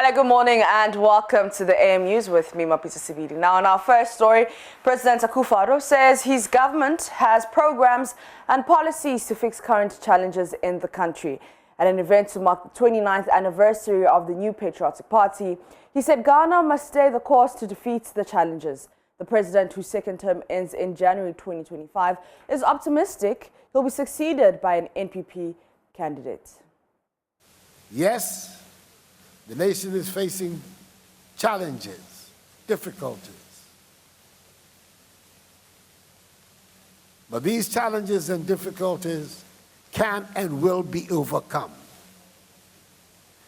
Hello, good morning and welcome to the AM News with me, Mapisa Sibili. Now, in our first story, President Akufo-Addo says his government has programs and policies to fix current challenges in the country. At an event to mark the 29th anniversary of the new Patriotic Party, he said Ghana must stay the course to defeat the challenges. The president, whose second term ends in January 2025, is optimistic he'll be succeeded by an NPP candidate. Yes, the nation is facing challenges, difficulties. But these challenges and difficulties can and will be overcome.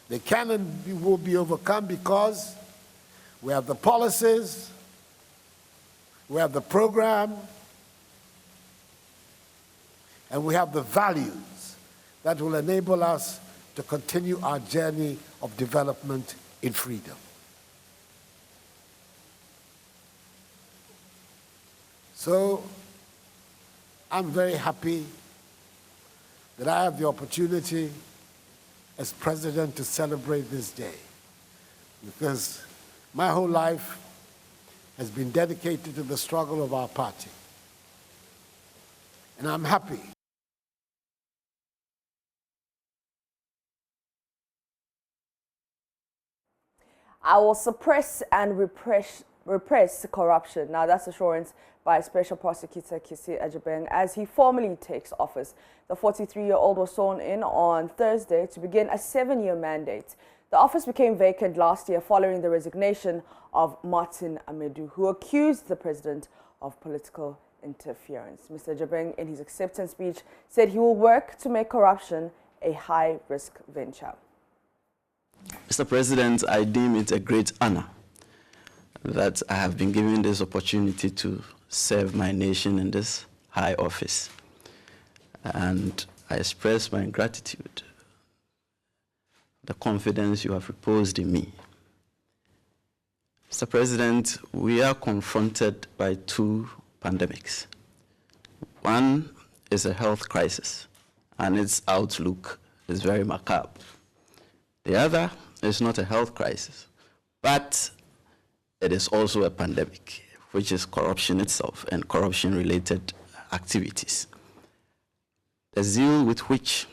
They can and will be overcome because we have the policies, we have the program, and we have the values that will enable us to continue our journey of development in freedom. So I'm very happy that I have the opportunity as president to celebrate this day, because my whole life has been dedicated to the struggle of our party. And I'm happy I will suppress and repress corruption. Now, that's assurance by Special Prosecutor Kisi Ejebeng as he formally takes office. The 43-year-old was sworn in on Thursday to begin a 7-year mandate. The office became vacant last year following the resignation of Martin Amedu, who accused the president of political interference. Mr. Ejebeng, in his acceptance speech, said he will work to make corruption a high-risk venture. Mr. President, I deem it a great honor that I have been given this opportunity to serve my nation in this high office. And I express my gratitude, the confidence you have reposed in me. Mr. President, we are confronted by two pandemics. One is a health crisis, and its outlook is very macabre. The other is not a health crisis, but it is also a pandemic, which is corruption itself and corruption-related activities. The zeal with which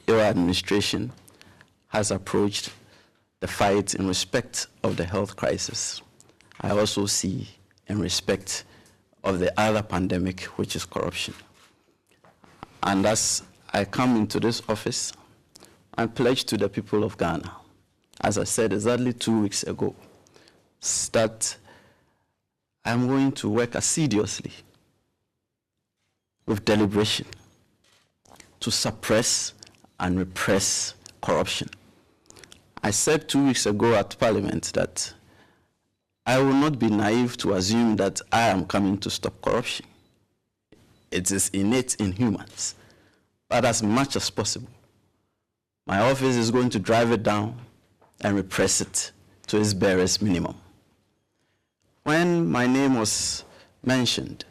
your administration has approached the fight in respect of the health crisis, I also see in respect of the other pandemic, which is corruption. And as I come into this office, I pledge to the people of Ghana, as I said exactly 2 weeks ago, that I'm going to work assiduously with deliberation to suppress and repress corruption. I said 2 weeks ago at Parliament that I will not be naive to assume that I am coming to stop corruption. It is innate in humans, but as much as possible, my office is going to drive it down and repress it to its barest minimum. When my name was mentioned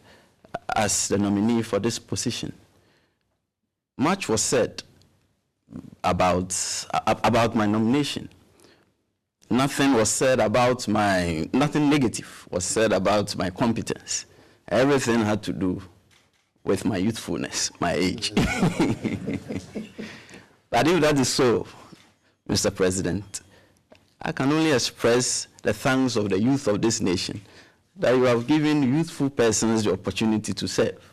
as the nominee for this position, much was said about my nomination. Nothing was said about nothing negative was said about my competence. Everything had to do with my youthfulness, my age. But if that is so, Mr. President, I can only express the thanks of the youth of this nation that you have given youthful persons the opportunity to serve,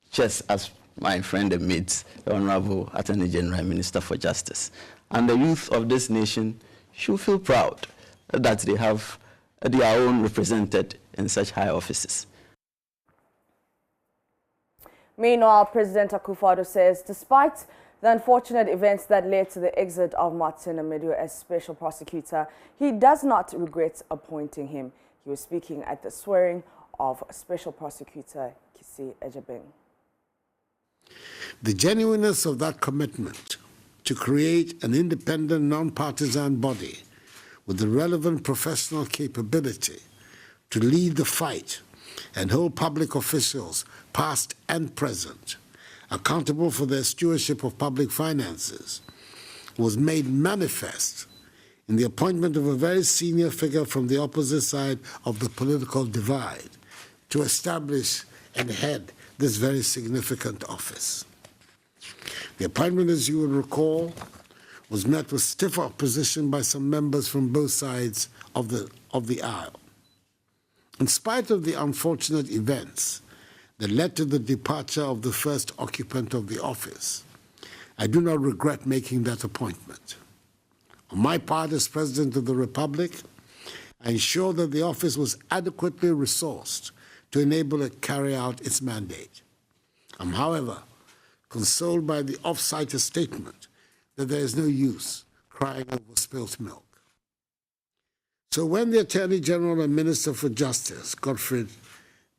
just as my friend and mate, the Honorable Attorney General and Minister for Justice. And the youth of this nation should feel proud that they have their own represented in such high offices. Meanwhile, President Akufo-Addo says despite the unfortunate events that led to the exit of Martin Amedu as special prosecutor, he does not regret appointing him. He was speaking at the swearing of Special Prosecutor Kisi Ejebeng. the genuineness of that commitment to create an independent, non-partisan body with the relevant professional capability to lead the fight and hold public officials, past and present, accountable for their stewardship of public finances, was made manifest in the appointment of a very senior figure from the opposite side of the political divide to establish and head this very significant office. The appointment, as you will recall, was met with stiff opposition by some members from both sides of the aisle. In spite of the unfortunate events that led to the departure of the first occupant of the office, I do not regret making that appointment. On my part as President of the Republic, I ensured that the office was adequately resourced to enable it to carry out its mandate. I'm, however, consoled by the off-cited statement that there is no use crying over spilt milk. So when the Attorney General and Minister for Justice, Godfred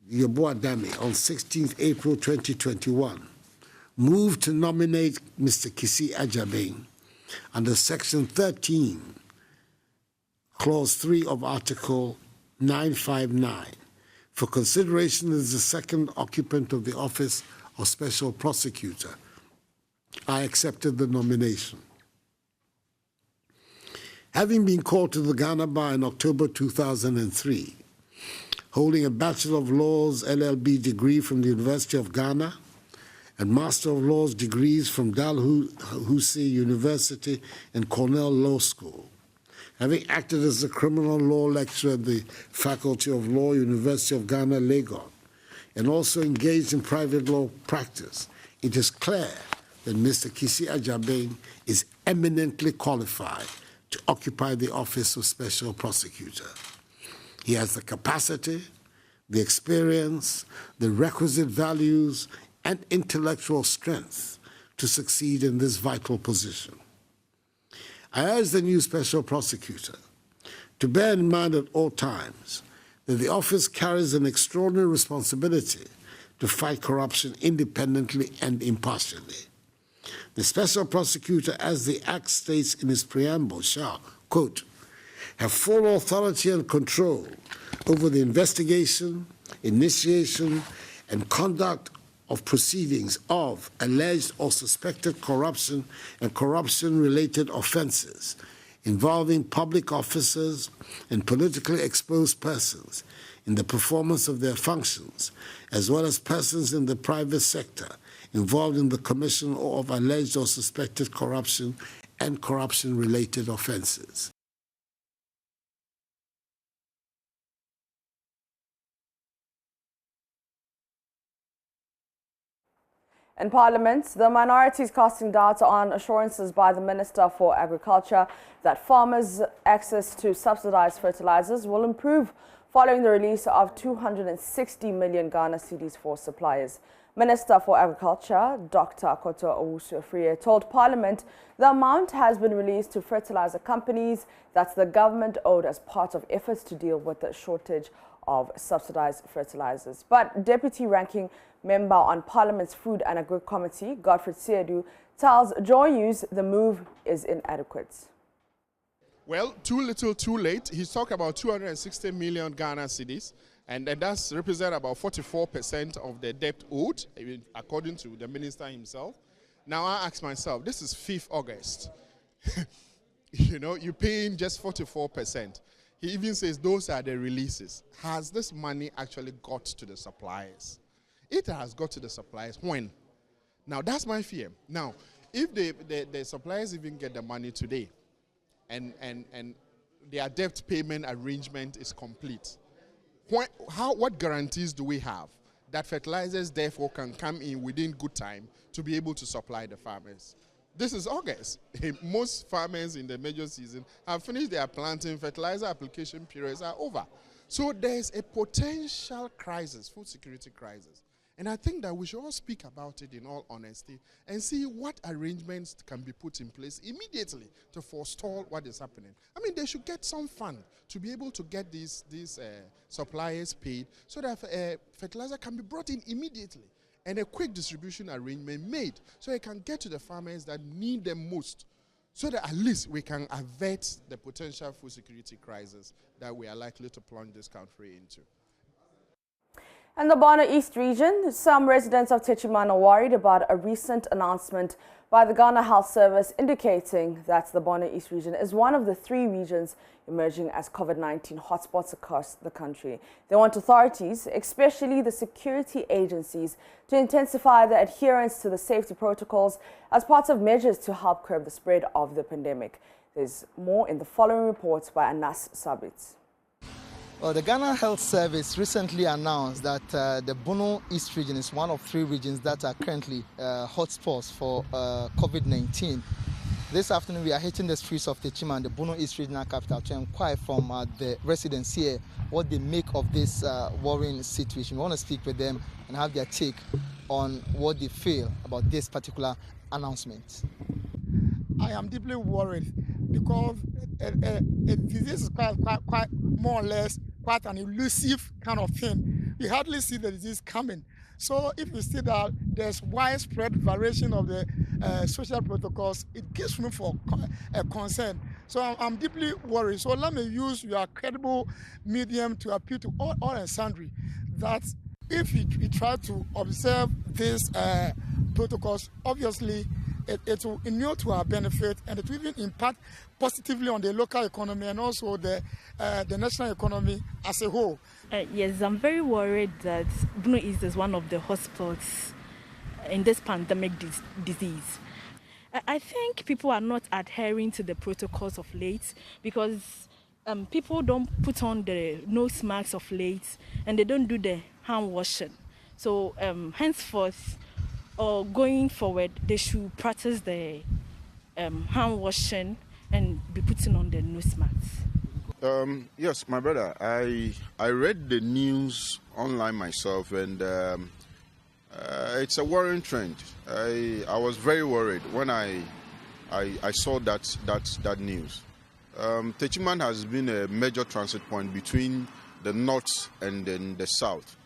Yeboah-Dame, on 16 April 2021, moved to nominate Mr. Kisi Ajabeng under Section 13, Clause 3 of Article 959, for consideration as the second occupant of the office of Special Prosecutor, I accepted the nomination. Having been called to the Ghana Bar in October 2003, holding a Bachelor of Laws LLB degree from the University of Ghana and Master of Laws degrees from Dalhousie University and Cornell Law School, having acted as a criminal law lecturer at the Faculty of Law, University of Ghana, Lagos, and also engaged in private law practice, it is clear that Mr. Kisi Ajabeng is eminently qualified to occupy the office of Special Prosecutor. He has the capacity, the experience, the requisite values, and intellectual strength to succeed in this vital position. I urge the new Special Prosecutor to bear in mind at all times that the office carries an extraordinary responsibility to fight corruption independently and impartially. The Special Prosecutor, as the Act states in its preamble, shall, quote, have full authority and control over the investigation, initiation, and conduct of proceedings of alleged or suspected corruption and corruption-related offenses involving public officers and politically exposed persons in the performance of their functions, as well as persons in the private sector involved in the commission of alleged or suspected corruption and corruption-related offenses. In Parliament, the minority is casting doubt on assurances by the Minister for Agriculture that farmers' access to subsidized fertilizers will improve following the release of 260 million Ghana cedis for suppliers. Minister for Agriculture, Dr. Koto Owusu-Afriyie, told Parliament the amount has been released to fertilizer companies that the government owed as part of efforts to deal with the shortage of subsidized fertilizers. But Deputy Ranking Member on Parliament's Food and Agri Committee, Godfred Siedu, tells JoyNews the move is inadequate. Well, too little, too late. He's talking about 260 million Ghana cedis, and that's represent about 44% of the debt owed, according to the minister himself. Now I ask myself, this is 5th August. You know, you're paying just 44%. He even says those are the releases. Has this money actually got to the suppliers? It has got to the suppliers. When? Now, that's my fear. Now, if the suppliers even get the money today and their debt payment arrangement is complete, what guarantees do we have that fertilizers, therefore, can come in within good time to be able to supply the farmers? This is August. Most farmers in the major season have finished their planting. Fertilizer application periods are over. So there's a potential crisis, food security crisis. And I think that we should all speak about it in all honesty and see what arrangements can be put in place immediately to forestall what is happening. I mean, they should get some fund to be able to get these suppliers paid so that fertilizer can be brought in immediately and a quick distribution arrangement made so it can get to the farmers that need them most, so that at least we can avert the potential food security crisis that we are likely to plunge this country into. In the Bono East region, some residents of Techiman are worried about a recent announcement by the Ghana Health Service indicating that the Bono East region is one of the 3 regions emerging as COVID-19 hotspots across the country. They want authorities, especially the security agencies, to intensify the adherence to the safety protocols as part of measures to help curb the spread of the pandemic. There's more in the following report by Anas Sabit. Well, the Ghana Health Service recently announced that the Bono East region is one of 3 regions that are currently hotspots for COVID-19. This afternoon, we are hitting the streets of Techiman, the Bono East regional capital, to inquire from the residents here what they make of this worrying situation. We want to speak with them and have their take on what they feel about this particular announcement. I am deeply worried because this is quite more or less quite an elusive kind of thing. We hardly see the disease coming. So if you see that there's widespread variation of the social protocols, it gives room for concern. So I'm deeply worried. So let me use your credible medium to appeal to all and sundry that if we try to observe these protocols, obviously it will inure to our benefit, and it will even impact positively on the local economy and also the national economy as a whole. Yes, I'm very worried that Bono East is one of the hotspots in this pandemic disease. I think people are not adhering to the protocols of late because people don't put on the nose masks of late and they don't do the hand washing. So henceforth, or going forward, they should practice the hand washing and be putting on the nose masks. Yes, my brother, I read the news online myself, and it's a worrying trend. I was very worried when I saw that news. Techiman has been a major transit point between the north and then the south.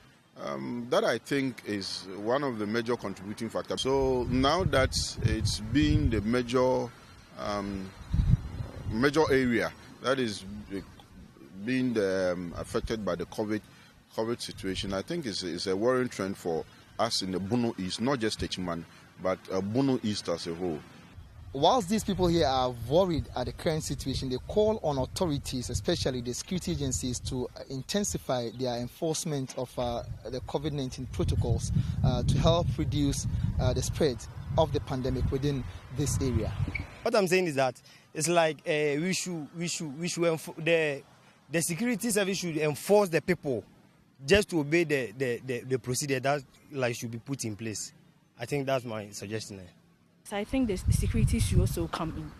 That I think is one of the major contributing factors. So now that it's being the major area that is being affected by the COVID situation, I think it's a worrying trend for us in the Bono East, not just Techiman, but Bono East as a whole. Whilst these people here are worried at the current situation, they call on authorities, especially the security agencies, to intensify their enforcement of the COVID-19 protocols to help reduce the spread of the pandemic within this area. What I'm saying is that it's like the security service should enforce the people just to obey the procedure that should be put in place. I think that's my suggestion. So I think the security should also come in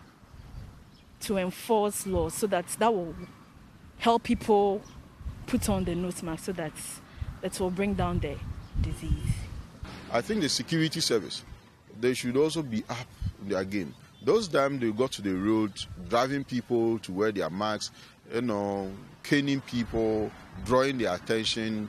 to enforce laws so that will help people put on the nose mask so that will bring down the disease. I think the security service, they should also be up in their game. Those times they got to the road, driving people to wear their masks, caning people, drawing their attention,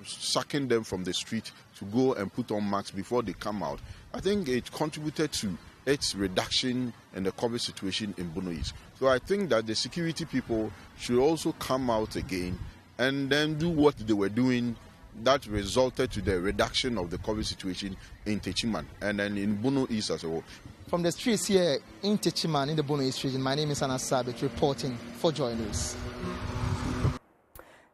sucking them from the street to go and put on masks before they come out. I think it contributed to its reduction in the COVID situation in Bono East. So I think that the security people should also come out again and then do what they were doing that resulted to the reduction of the COVID situation in Techiman and then in Bono East as a whole. From the streets here in Techiman, in the Bono East region, my name is Anas Sabit, reporting for JoyNews.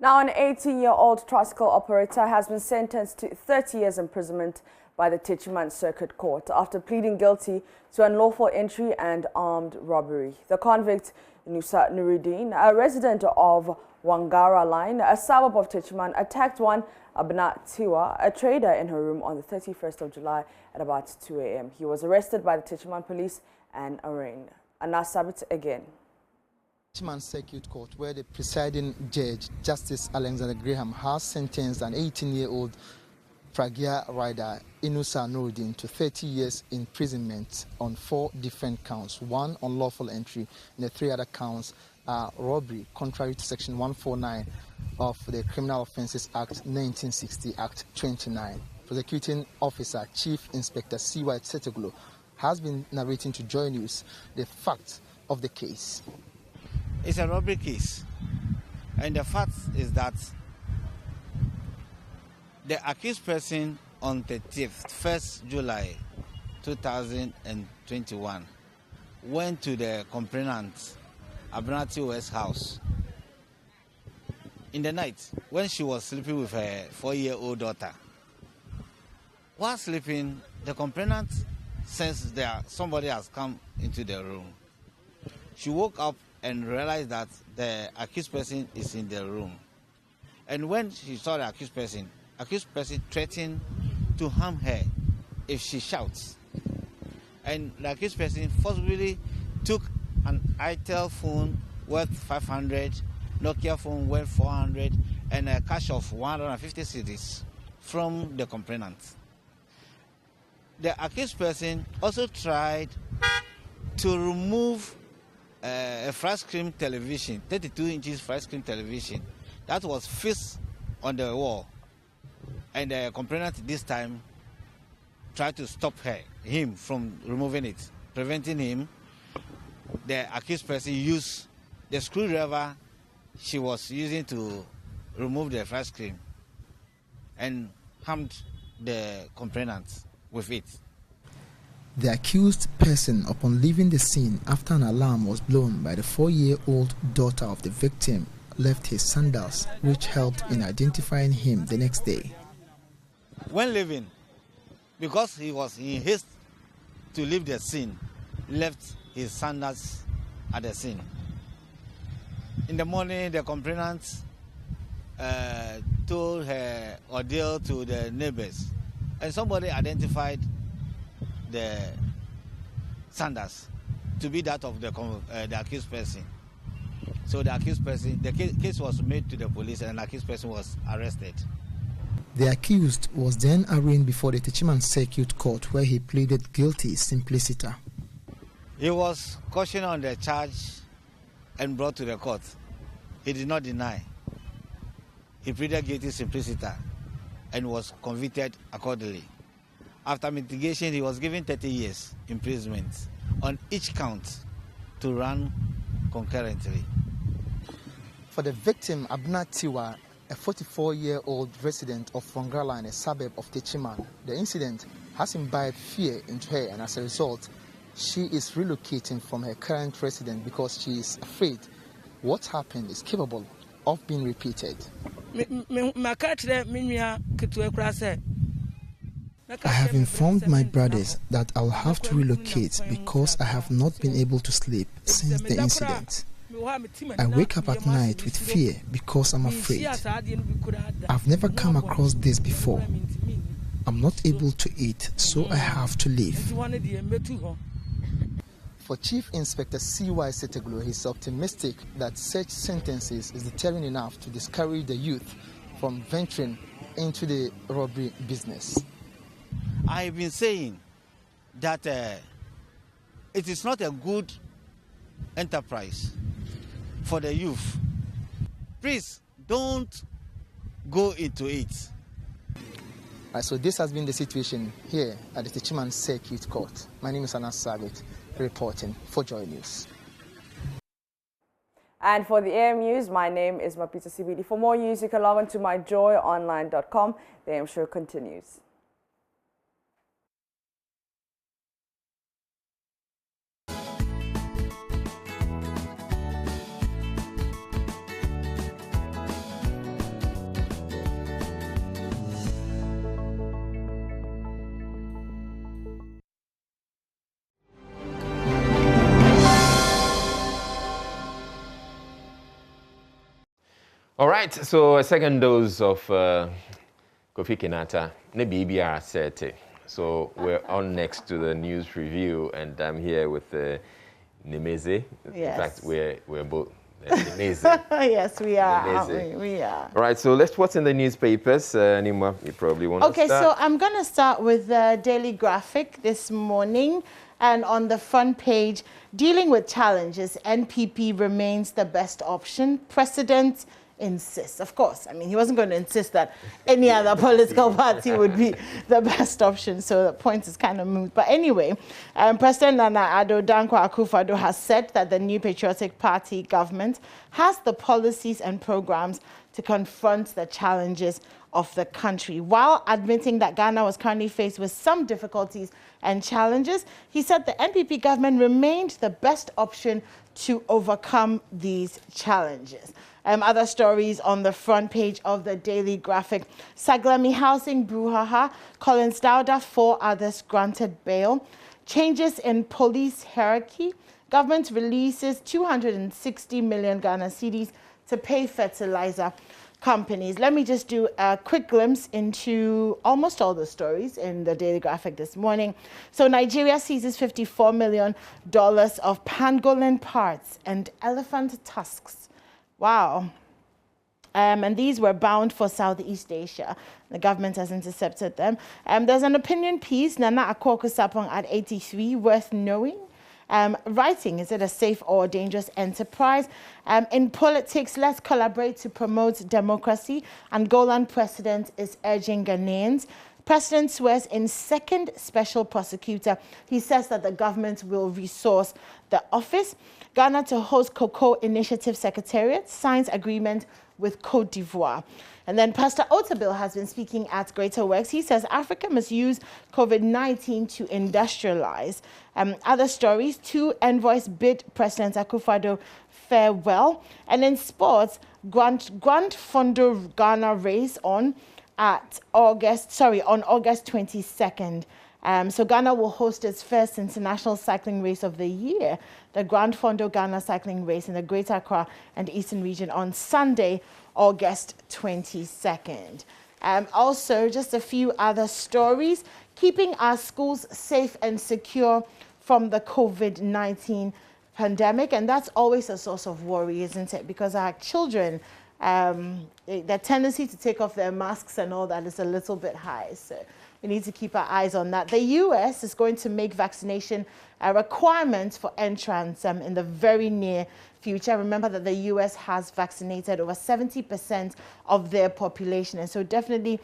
Now, an 18-year-old tricycle operator has been sentenced to 30 years imprisonment by the Techiman Circuit Court after pleading guilty to unlawful entry and armed robbery. The convict, Nusa Nuruddin, a resident of Wangara Line, a suburb of Techiman, attacked one Abna Tiwa, a trader in her room on the 31st of July at about 2 a.m. He was arrested by the Techiman police and arraigned. Anas Sabit again. Techiman Circuit Court, where the presiding judge, Justice Alexander Graham, has sentenced an 18-year-old Pragya rider, Inusa Nuruddin, to 30 years imprisonment on 4 different counts. 1 unlawful entry and the 3 other counts are robbery, contrary to Section 149 of the Criminal Offences Act 1960, Act 29. Prosecuting Officer Chief Inspector C.Y. Tseteglo has been narrating to JoyNews the facts of the case. It's a robbery case, and the fact is that The accused person on the 1st July 2021 went to the complainant Abnati West house in the night when she was sleeping with her 4-year-old daughter. While sleeping, the complainant sensed that somebody has come into the room. She woke up and realized that the accused person is in the room. And when she saw the accused person threatened to harm her if she shouts. And the accused person forcibly took an Itel phone worth 500, Nokia phone worth 400, and a cash of 150 cedis from the complainant. The accused person also tried to remove a flat screen television, 32 inches flat screen television, that was fixed on the wall. And the complainant this time tried to stop him from removing it, preventing him. The accused person used the screwdriver she was using to remove the flat screen and harmed the complainant with it. The accused person, upon leaving the scene after an alarm was blown by the 4-year-old daughter of the victim, left his sandals, which helped in identifying him the next day. When leaving, because he was in haste to leave the scene, left his sandals at the scene. In the morning, the complainant told her ordeal to the neighbors, and somebody identified the sandals to be that of the accused person. So the accused person, the case was made to the police, and the accused person was arrested. The accused was then arraigned before the Techiman Circuit Court, where he pleaded guilty simpliciter. He was cautioned on the charge and brought to the court. He did not deny. He pleaded guilty simpliciter and was convicted accordingly. After mitigation, he was given 30 years imprisonment on each count to run concurrently. For the victim, Abna Tiwa, a 44-year-old resident of Fongrala, a suburb of Techiman, the incident has imbibed fear into her, and as a result, she is relocating from her current residence because she is afraid what happened is capable of being repeated. I have informed my brothers that I'll have to relocate because I have not been able to sleep since the incident. I wake up at night with fear because I'm afraid. I've never come across this before. I'm not able to eat, so I have to leave. For Chief Inspector C.Y. Seteglo, he's optimistic that such sentences is deterring enough to discourage the youth from venturing into the robbery business. I've been saying that it is not a good enterprise for the youth. Please don't go into it. So this has been the situation here at the Techiman Circuit Court. My name is Anas Sabit, reporting for Joy News. And for the AM News, my name is Mapita CBD. For more news, you can log on to myjoyonline.com. The AM show continues. All right, so a second dose of Kofi Kinata, ne BBR set. So we're on next to the news review, and I'm here with Nemeze. Yes. In fact, we're both Nemeze. Yes, we are. Nemeze. We are. All right, so what's in the newspapers. Nima, you probably want to start. Okay, so I'm going to start with the Daily Graphic this morning. And on the front page, dealing with challenges, NPP remains the best option. President insists. Of course, I mean, he wasn't going to insist that any other political party would be the best option, so the point is kind of moot. But anyway, President Nana Addo Dankwa Akufo-Addo has said that the new Patriotic Party government has the policies and programs to confront the challenges of the country. While admitting that Ghana was currently faced with some difficulties and challenges, he said the NPP government remained the best option to overcome these challenges. Other stories on the front page of the Daily Graphic. Saglami housing brouhaha, Collins Dowda, 4 others granted bail. Changes in police hierarchy. Government releases 260 million Ghana cedis to pay fertilizer companies. Let me just do a quick glimpse into almost all the stories in the Daily Graphic this morning. So Nigeria seizes $54 million of pangolin parts and elephant tusks. Wow. And these were bound for Southeast Asia. The government has intercepted them. There's an opinion piece, Nana Akoko Sapong at 83, worth knowing. Writing, is it a safe or dangerous enterprise? In politics, let's collaborate to promote democracy. Angolan president is urging Ghanaians. President swears in second special prosecutor. He says that the government will resource the office. Ghana to host Cocoa Initiative Secretariat, signs agreement with Côte d'Ivoire. And then Pastor Otabil has been speaking at Greater Works. He says Africa must use COVID-19 to industrialize. Other stories, 2 envoys bid President Akufo-Addo farewell. And in sports, Grand Fondo Ghana race on August 22nd. So Ghana will host its first international cycling race of the year, the Grand Fondo Ghana cycling race in the Greater Accra and Eastern region on Sunday, August 22nd. Also, just a few other stories, keeping our schools safe and secure from the COVID-19 pandemic. And that's always a source of worry, isn't it? Because our children, their tendency to take off their masks and all that is a little bit high. So we need to keep our eyes on that. The US is going to make vaccination a requirement for entrance in the very near future. Remember that the US has vaccinated over 70% of their population. And so definitely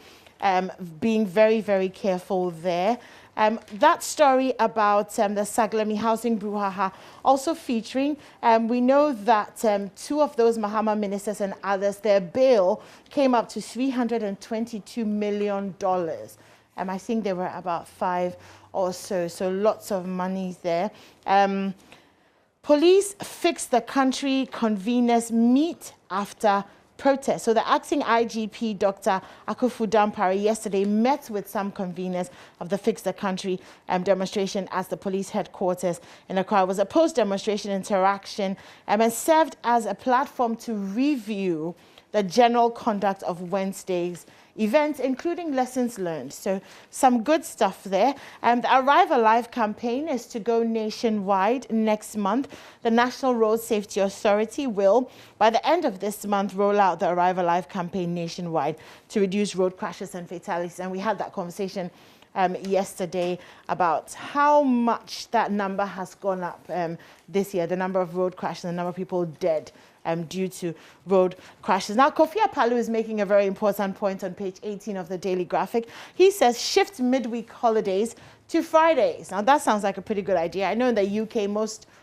being very, very careful there. That story about the Saglami housing brouhaha also featuring, we know that 2 of those Mahama ministers and others, their bail came up to $322 million. I think there were about 5 or so lots of money there. Police fix the country conveners meet after protest. So the acting IGP, Dr. Akufu Dampare, yesterday met with some conveners of the Fix the Country demonstration at the police headquarters in Accra. It was a post-demonstration interaction and served as a platform to review the general conduct of Wednesday's events, including lessons learned. So some good stuff there. The Arrive Alive campaign is to go nationwide next month. The National Road Safety Authority will, by the end of this month, roll out the Arrive Alive campaign nationwide to reduce road crashes and fatalities. And we had that conversation yesterday about how much that number has gone up this year, the number of road crashes and the number of people dead due to road crashes. Now, Kofi Apalu is making a very important point on page 18 of the Daily Graphic. He says shift midweek holidays to Fridays. Now, that sounds like a pretty good idea. I know in the UK,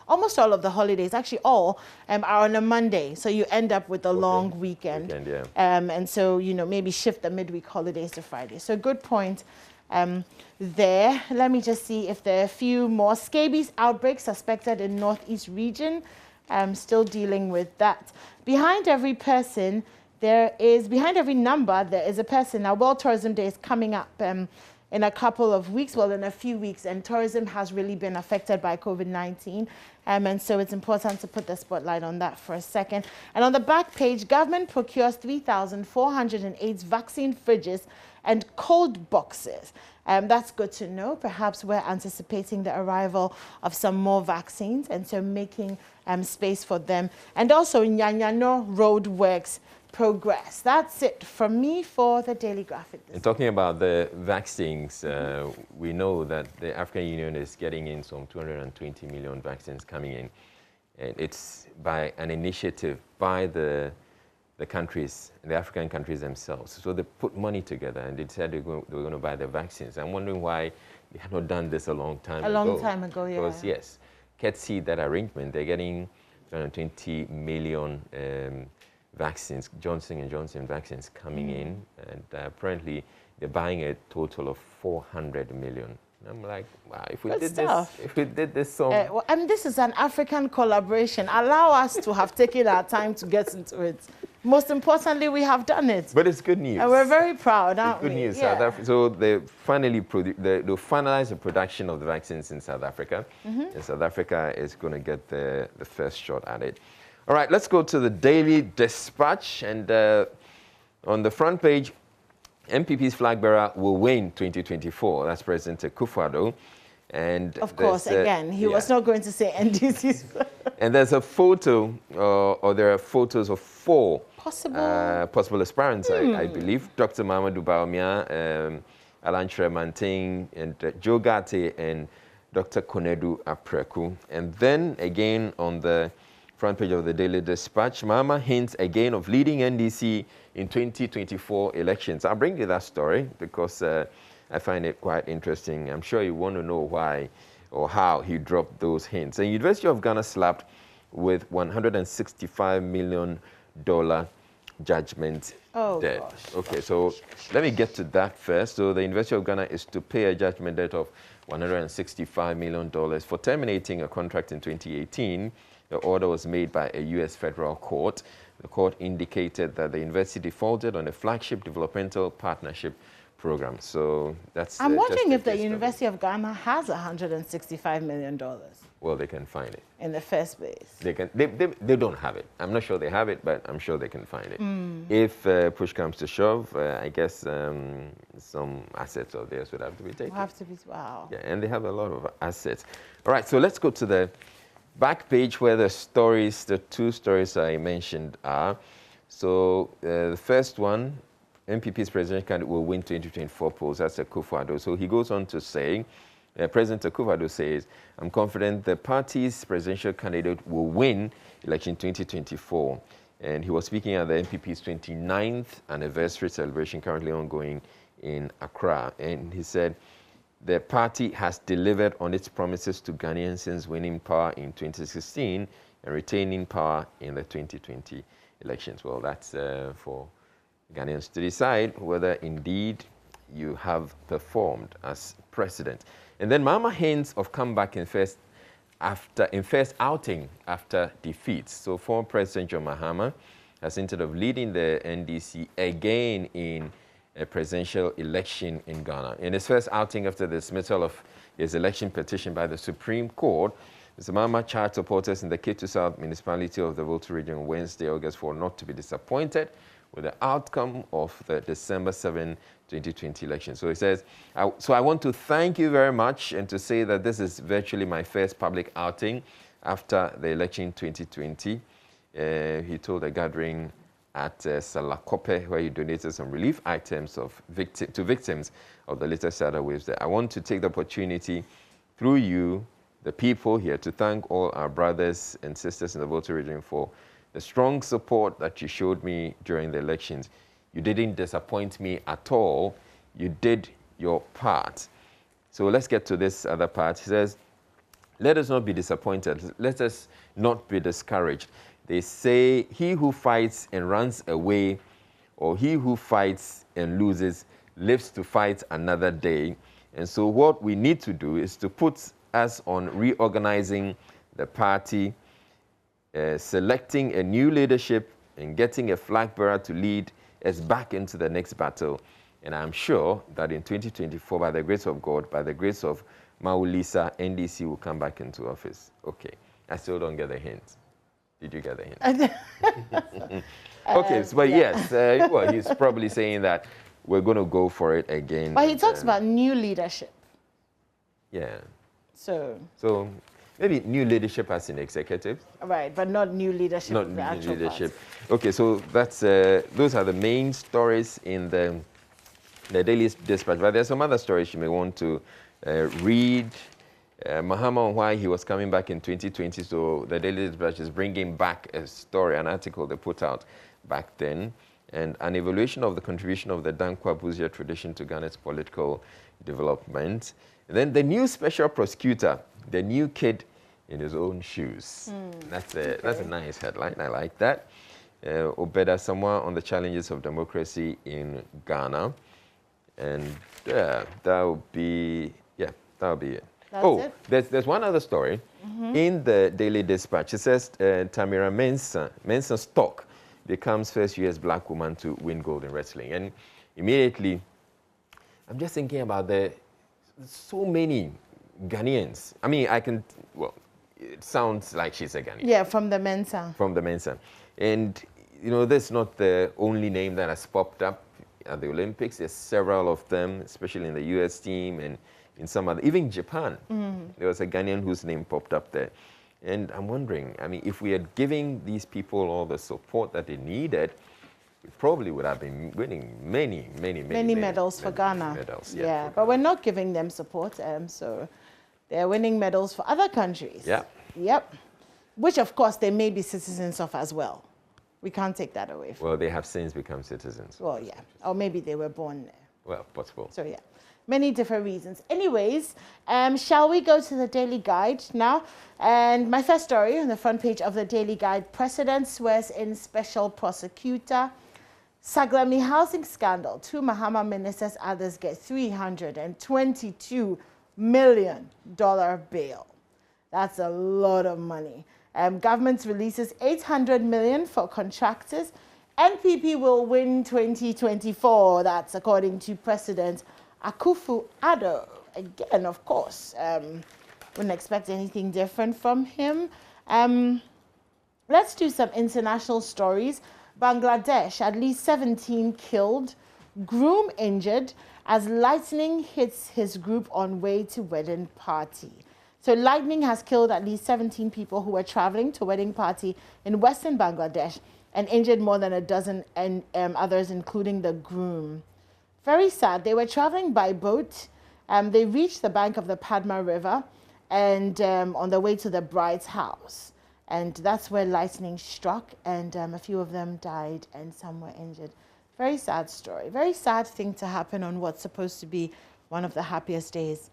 almost all of the holidays, actually all, are on a Monday. So you end up with a long weekend. Yeah. And so, maybe shift the midweek holidays to Fridays. So good point there. Let me just see if there are a few more. Scabies outbreak suspected in Northeast region. Still dealing with that. Behind every person, behind every number, there is a person. Now, World Tourism Day is coming up in a couple of weeks, in a few weeks, and tourism has really been affected by COVID-19. And so it's important to put the spotlight on that for a second. And on the back page, government procures 3,408 vaccine fridges and cold boxes. That's good to know. Perhaps we're anticipating the arrival of some more vaccines, and so making space for them. And also Nyanyano road works progress. That's it from me for the Daily Graphic. And talking about the vaccines, we know that the African Union is getting in some 220 million vaccines coming in. And it's by an initiative by the countries, the African countries themselves. So they put money together and they said they were going to buy the vaccines. I'm wondering why they had not done this a long time ago. A long time ago, yeah. Because yes, courtesy that arrangement, they're getting 220 million vaccines, Johnson & Johnson vaccines coming in, and apparently they're buying a total of 400 million. And I'm like, wow, if we did this so... and this is an African collaboration. Allow us to have taken our time to get into it. Most importantly, we have done it. But it's good news. And we're very proud, aren't we? Good news. Yeah. South Africa. So they finally they finalized the production of the vaccines in South Africa. And South Africa is going to get the first shot at it. All right, let's go to the Daily Dispatch. And on the front page, MPP's flag bearer will win 2024. That's President Akufo-Addo. And of course, again, he was not going to say NDC's. And there's a photo, or there are photos of 4 possible aspirants, I believe. Dr. Mamadou Baumia, Alan Tremanting, and Joe Gate, and Dr. Konedu Apreku. And then again on the front page of the Daily Dispatch, Mama hints again of leading NDC in 2024 elections. I'll bring you that story because I find it quite interesting. I'm sure you want to know why or how he dropped those hints. The University of Ghana slapped with $165 million judgment debt. Gosh. Okay, so let me get to that first. So the University of Ghana is to pay a judgment debt of $165 million for terminating a contract in 2018. The order was made by a U.S. federal court. The court indicated that the university defaulted on a flagship developmental partnership program. So that's... I'm wondering if the University of Ghana has $165 million. Well, they can find it. In the first place. They can. They don't have it. I'm not sure they have it, but I'm sure they can find it. If push comes to shove, I guess some assets of theirs would have to be taken. Wow. Yeah, and they have a lot of assets. All right, so let's go to the back page where the 2 stories I mentioned are. So the first one, MPP's presidential candidate will win 2024 polls. That's Akufo-Addo. So he goes on to say, President Akufo-Addo says, I'm confident the party's presidential candidate will win election 2024. And he was speaking at the MPP's 29th anniversary celebration currently ongoing in Accra. And he said, the party has delivered on its promises to Ghanaians since winning power in 2016 and retaining power in the 2020 elections. Well, that's for Ghanaians to decide whether indeed you have performed as president. And then Mama hints of comeback in first outing after defeats. So former President John Mahama has hinted of leading the NDC again in a presidential election in Ghana. In his first outing after the dismissal of his election petition by the Supreme Court, Mr. Mahama charged supporters in the Ketu South municipality of the Volta region Wednesday, August 4, not to be disappointed with the outcome of the December 7, 2020 election. So he says, so I want to thank you very much and to say that this is virtually my first public outing after the election in 2020. He told a gathering at Salakope where he donated some relief items to victims of the latest shadow waves there. I want to take the opportunity through you, the people here, to thank all our brothers and sisters in the Volta region for the strong support that you showed me during the elections. You didn't disappoint me at all. You did your part. So let's get to this other part. He says, let us not be disappointed. Let us not be discouraged. They say, he who fights and runs away, or he who fights and loses, lives to fight another day. And so what we need to do is to put us on reorganizing the party, selecting a new leadership, and getting a flag bearer to lead us back into the next battle. And I'm sure that in 2024, by the grace of God, by the grace of Maulisa, NDC will come back into office. Okay, I still don't get the hint. Did you get the hint? Okay, but yes, well, he's probably saying that we're going to go for it again. But he talks about new leadership. Yeah. So maybe new leadership as in executive. Right, but not new leadership. Not new leadership. Okay, so that's those are the main stories in the Daily Dispatch. But there's some other stories you may want to read. Mahama on why he was coming back in 2020. So the Daily Dispatch is bringing back a story, an article they put out back then, and an evaluation of the contribution of the Dankwa Buzia tradition to Ghana's political development. And then the new special prosecutor, the new kid in his own shoes. That's a nice headline. I like that. Obeda Samoa on the challenges of democracy in Ghana. And that would be it. That's it? There's one other story in the Daily Dispatch. It says Tamira Mensah Stock becomes first U.S. black woman to win gold in wrestling. And immediately, I'm just thinking about so many Ghanaians. I mean, it sounds like she's a Ghanaian. Yeah, from the Mensah. From the Mensah. And, this is not the only name that has popped up at the Olympics. There's several of them, especially in the U.S. team and in some other, even Japan. There was a Ghanaian whose name popped up there. And I'm wondering, if we had giving these people all the support that they needed, we probably would have been winning many medals for Ghana. Medals, yeah, but we're not giving them support, so they're winning medals for other countries. Yeah. Yep. Which, of course, they may be citizens of as well. We can't take that away from them. Well, they have since become citizens. Well, yeah. Or maybe they were born there. Well, possible. So, yeah. Many different reasons. Anyways, shall we go to the Daily Guide now? And my first story on the front page of the Daily Guide, President swears in special prosecutor. Saglami housing scandal. 2 Mahama ministers, others get $322 million bail. That's a lot of money. Government releases $800 million for contractors. NPP will win 2024. That's according to President Akufo-Addo. Again, of course, wouldn't expect anything different from him. Let's do some international stories. Bangladesh, at least 17 killed, groom injured as lightning hits his group on way to wedding party. So lightning has killed at least 17 people who were traveling to a wedding party in western Bangladesh and injured more than a dozen others, including the groom. Very sad. They were traveling by boat. They reached the bank of the Padma River and on the way to the bride's house. And that's where lightning struck, and a few of them died and some were injured. Very sad story. Very sad thing to happen on what's supposed to be one of the happiest days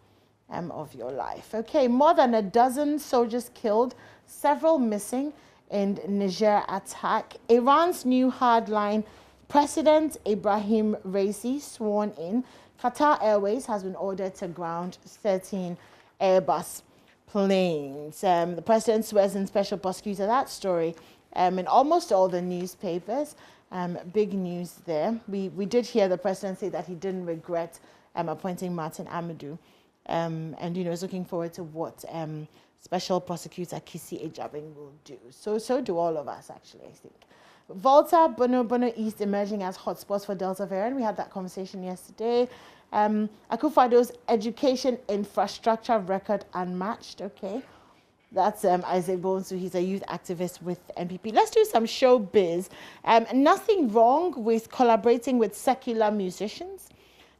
of your life. Okay, more than a dozen soldiers killed, several missing in Niger attack. Iran's new hardline President Ibrahim Raisi sworn in. Qatar Airways has been ordered to ground 13 Airbus planes. The president swears in special prosecutor. That story in almost all the newspapers. Big news there. We did hear the president say that he didn't regret appointing Martin Amadou. And is looking forward to what Special Prosecutor Kisi Ejabeng will do. So do all of us, actually, I think. Volta, Bono East emerging as hotspots for Delta variant. We had that conversation yesterday. Akufo-Addo's education infrastructure record unmatched. Okay. That's Isaac Bonsu. He's a youth activist with NPP. Let's do some showbiz. Nothing wrong with collaborating with secular musicians.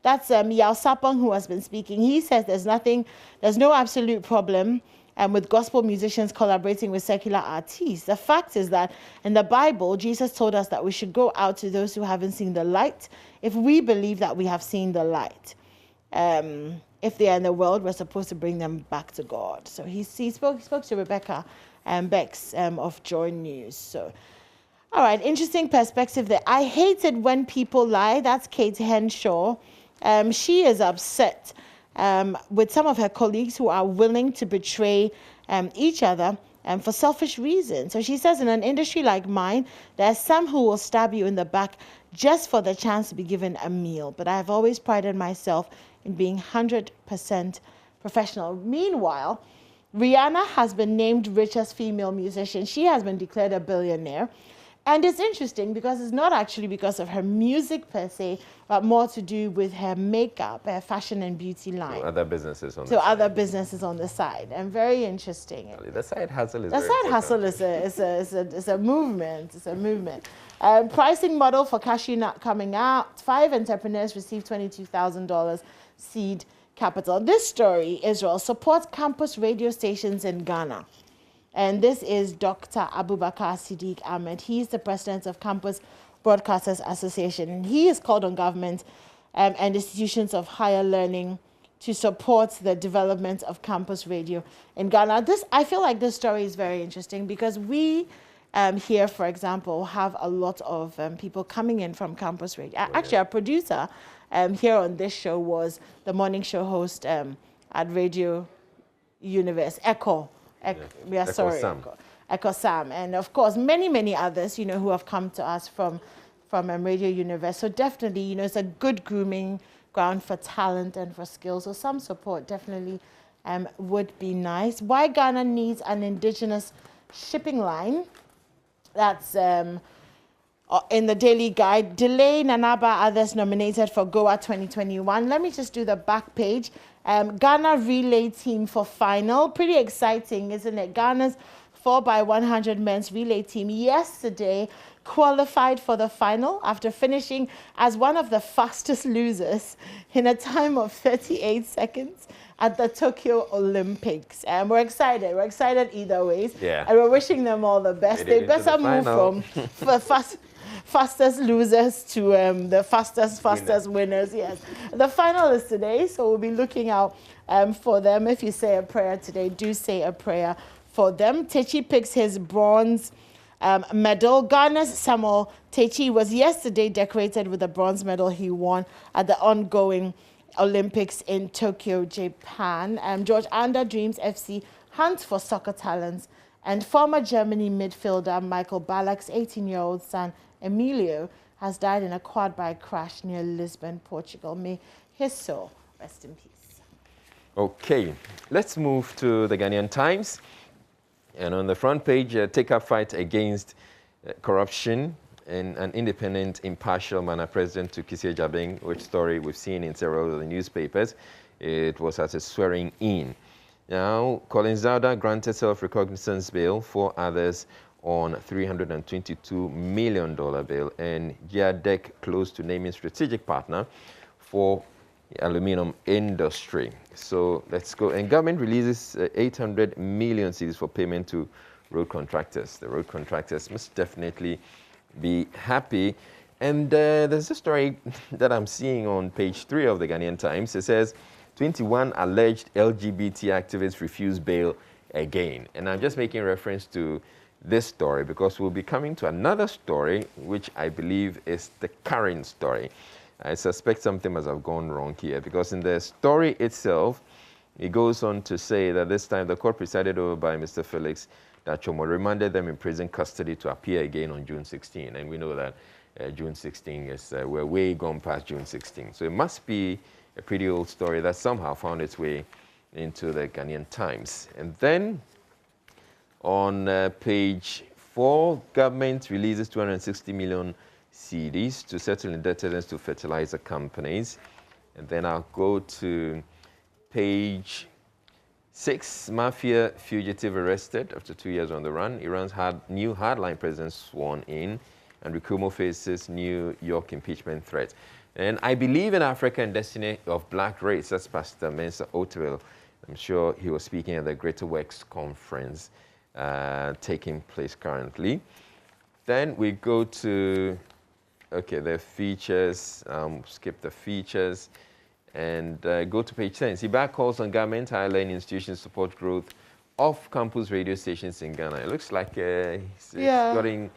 That's Yao Sapong who has been speaking. He says there's no absolute problem with gospel musicians collaborating with secular artists. The fact is that in the Bible, Jesus told us that we should go out to those who haven't seen the light if we believe that we have seen the light. If they are in the world, we're supposed to bring them back to God. So he spoke to Rebecca Bex of JoyNews. So, all right, interesting perspective there. I hate it when people lie. That's Kate Henshaw. She is upset with some of her colleagues who are willing to betray each other for selfish reasons. So she says, in an industry like mine, there are some who will stab you in the back just for the chance to be given a meal. But I've always prided myself in being 100% professional. Meanwhile, Rihanna has been named richest female musician. She has been declared a billionaire. And it's interesting because it's not actually because of her music per se, but more to do with her makeup, her fashion and beauty line. So other businesses on the side. And very interesting. The side hustle is a movement. It's a movement. Pricing model for cashew nut coming out. 5 entrepreneurs received $22,000 seed capital. This story, Israel, supports campus radio stations in Ghana. And this is Dr. Abubakar Siddiq Ahmed. He's the president of Campus Broadcasters Association. And he has called on government and institutions of higher learning to support the development of campus radio in Ghana. I feel like this story is very interesting because we here, for example, have a lot of people coming in from campus radio. Actually, our producer here on this show was the morning show host at Radio Universe, Echo Sam, and of course many others, who have come to us from Radio Universe. So definitely, it's a good grooming ground for talent and for skills. So some support definitely would be nice. Why Ghana needs an indigenous shipping line. That's in the Daily Guide. Delay Nanaba, others nominated for Goa 2021. Let me just do the back page. Ghana relay team for final. Pretty exciting, isn't it? Ghana's 4x100 men's relay team yesterday qualified for the final after finishing as one of the fastest losers in a time of 38 seconds at the Tokyo Olympics. And we're excited. We're excited either ways. Yeah. And we're wishing them all the best. They better move from fastest losers to the fastest winners. Yes. The final is today, so we'll be looking out for them. If you say a prayer today, do say a prayer for them. Techi picks his bronze medal. Ghana's Samuel Techi was yesterday decorated with the bronze medal he won at the ongoing Olympics in Tokyo, Japan. George Anda Dreams FC hunts for soccer talents. And former Germany midfielder Michael Ballack's 18-year-old son Emilio has died in a quad bike crash near Lisbon, Portugal. May his soul rest in peace. Okay, let's move to the Ghanaian Times. And on the front page, take-up fight against corruption in an independent, impartial manner. President Tukisi Jabeng, which story we've seen in several of the newspapers. It was at a swearing in. Now, Colin Zauda granted self-recognizance bail, 4 others on $322 million bail, and GIADEC close to naming strategic partner for aluminum industry. So let's go. And government releases 800 million cedis for payment to road contractors. The road contractors must definitely be happy. And there's a story that I'm seeing on page 3 of the Ghanaian Times. It says 21 alleged LGBT activists refuse bail again. And I'm just making reference to this story because we'll be coming to another story, which I believe is the current story. I suspect something must have gone wrong here because in the story itself, it goes on to say that this time the court presided over by Mr. Felix Dachomo remanded them in prison custody to appear again on June 16. And we know that June 16 is, we're way gone past June 16. So it must be a pretty old story that somehow found its way into the Ghanaian Times. And then on page 4, government releases 260 million cedis to settle indebtedness to fertilizer companies. And then I'll go to page 6, mafia fugitive arrested after 2 years on the run. Iran's new hardline president sworn in, and Kumo faces New York impeachment threat. And I believe in Africa and destiny of black race. That's Pastor Mensa Otabil. I'm sure he was speaking at the Greater Works Conference taking place currently. Then we go to, okay, the features, skip the features, and go to page 10. CBAC calls on government higher learning institutions to support growth of campus radio stations in Ghana. It looks like he's getting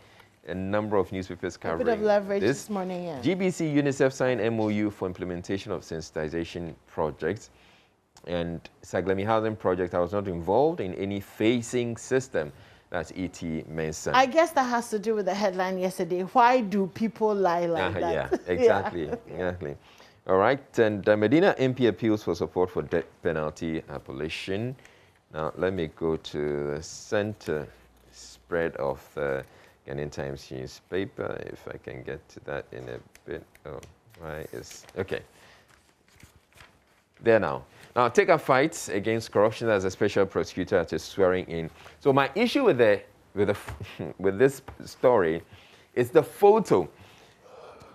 a number of newspapers covering a bit of leverage this morning, yeah. GBC UNICEF signed MOU for implementation of sensitization projects. And Saglemi Housing Project, I was not involved in any facing system. That's E.T. Mensa. I guess that has to do with the headline yesterday. Why do people lie like that? Yeah, exactly, exactly. All right, and Medina MP appeals for support for death penalty abolition. Now, let me go to the center spread of the Ghanaian Times newspaper, if I can get to that in a bit. Oh, why is, okay. There now. Now, take a fight against corruption as a special prosecutor at a swearing in. So my issue with this story is the photo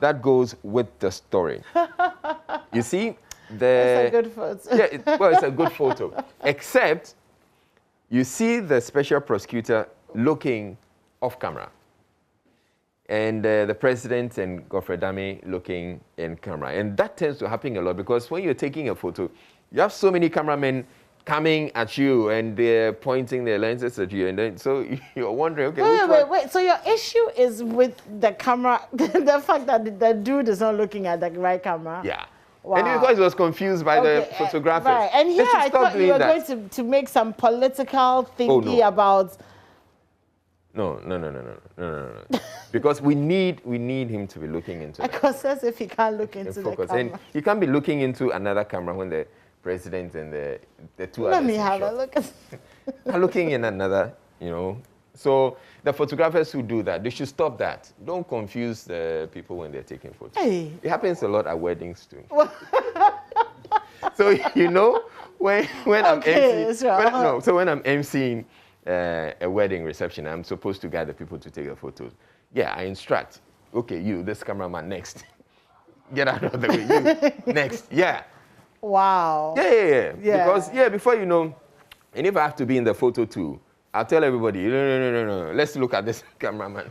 that goes with the story. You see, it's a good photo. Yeah, well, it's a good photo. Except you see the special prosecutor looking off camera, and the president and Godfrey Dame looking in camera. And that tends to happen a lot because when you're taking a photo, you have so many cameramen coming at you and they're pointing their lenses at you, and then so you're wondering, okay, wait. So your issue is with the camera, the fact that the dude is not looking at the right camera. Yeah. Wow. And because he was confused by the photographers. Right. And here I thought you were that. going to make some political thingy about. No. Because we need him to be looking into it. Because as if he can't look into the camera. And you can't be looking into another camera when the president and the two others. Let me have a look. Are looking in another, So the photographers who do that, they should stop that. Don't confuse the people when they're taking photos. Hey. It happens a lot at weddings too. So when I'm emceeing, so when I'm emceeing a wedding reception, I'm supposed to guide the people to take the photos. Yeah, I instruct. Okay, you, this cameraman, next. Get out of the way. You, next. Yeah. Wow. Yeah. Because before you know, and if I have to be in the photo too, I'll tell everybody, no. Let's look at this cameraman.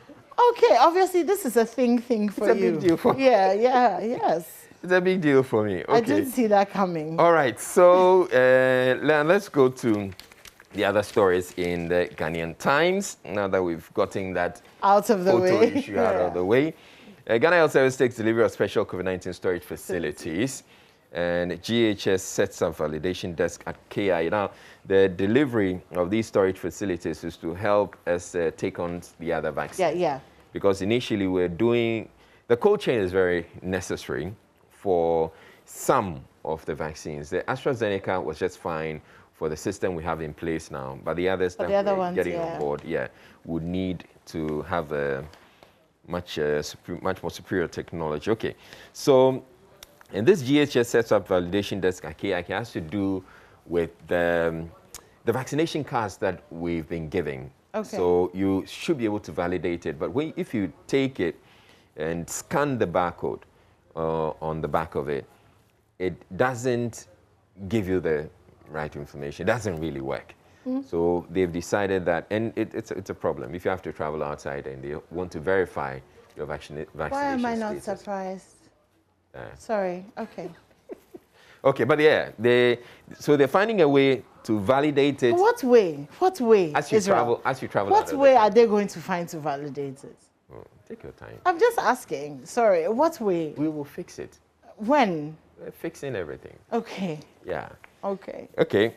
Okay, obviously this is a thing for you. It's a big deal for me. Yes. It's a big deal for me. Okay. I didn't see that coming. All right, so let's go to the other stories in the Ghanaian Times, now that we've gotten that out of the photo way. issue out of the way. Ghana Health Service takes delivery of special COVID-19 storage facilities, and GHS sets up validation desk at KI. Now, the delivery of these storage facilities is to help us take on the other vaccines. Yeah. Because initially the cold chain is very necessary for some of the vaccines. The AstraZeneca was just fine for the system we have in place now, but the others that we're getting on board, would need to have a much more superior technology. Okay, so and this GHS sets up validation desk at KI has to do with the vaccination cards that we've been giving. Okay. So you should be able to validate it, but if you take it and scan the barcode on the back of it, it doesn't give you the right information. It doesn't really work. So they've decided that, and it's a problem. If you have to travel outside and they want to verify your vaccination status. Why am I not surprised? Sorry. Okay. Okay, but they're finding a way to validate it. What way? As you travel. What way are they going to find to validate it? Oh, take your time. I'm just asking. Sorry. What way? We will fix it. When? We're fixing everything. Okay. Yeah. Okay. Okay.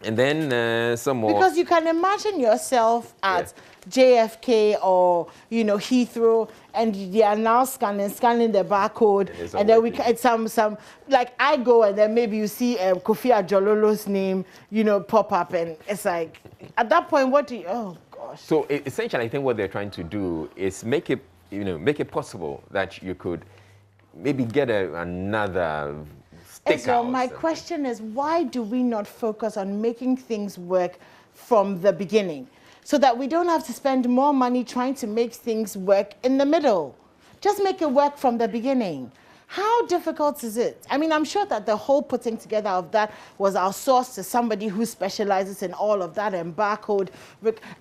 And then some more. Because you can imagine yourself at JFK or Heathrow, and they are now scanning the barcode, and then it's some like I go and then maybe you see Kofi Ajololo's name pop up, and it's like at that point what do you? Oh gosh. So essentially, I think what they're trying to do is make it possible that you could maybe get another. So my question is, why do we not focus on making things work from the beginning so that we don't have to spend more money trying to make things work in the middle? Just make it work from the beginning. How difficult is it? I mean, I'm sure that the whole putting together of that was outsourced to somebody who specializes in all of that and barcode.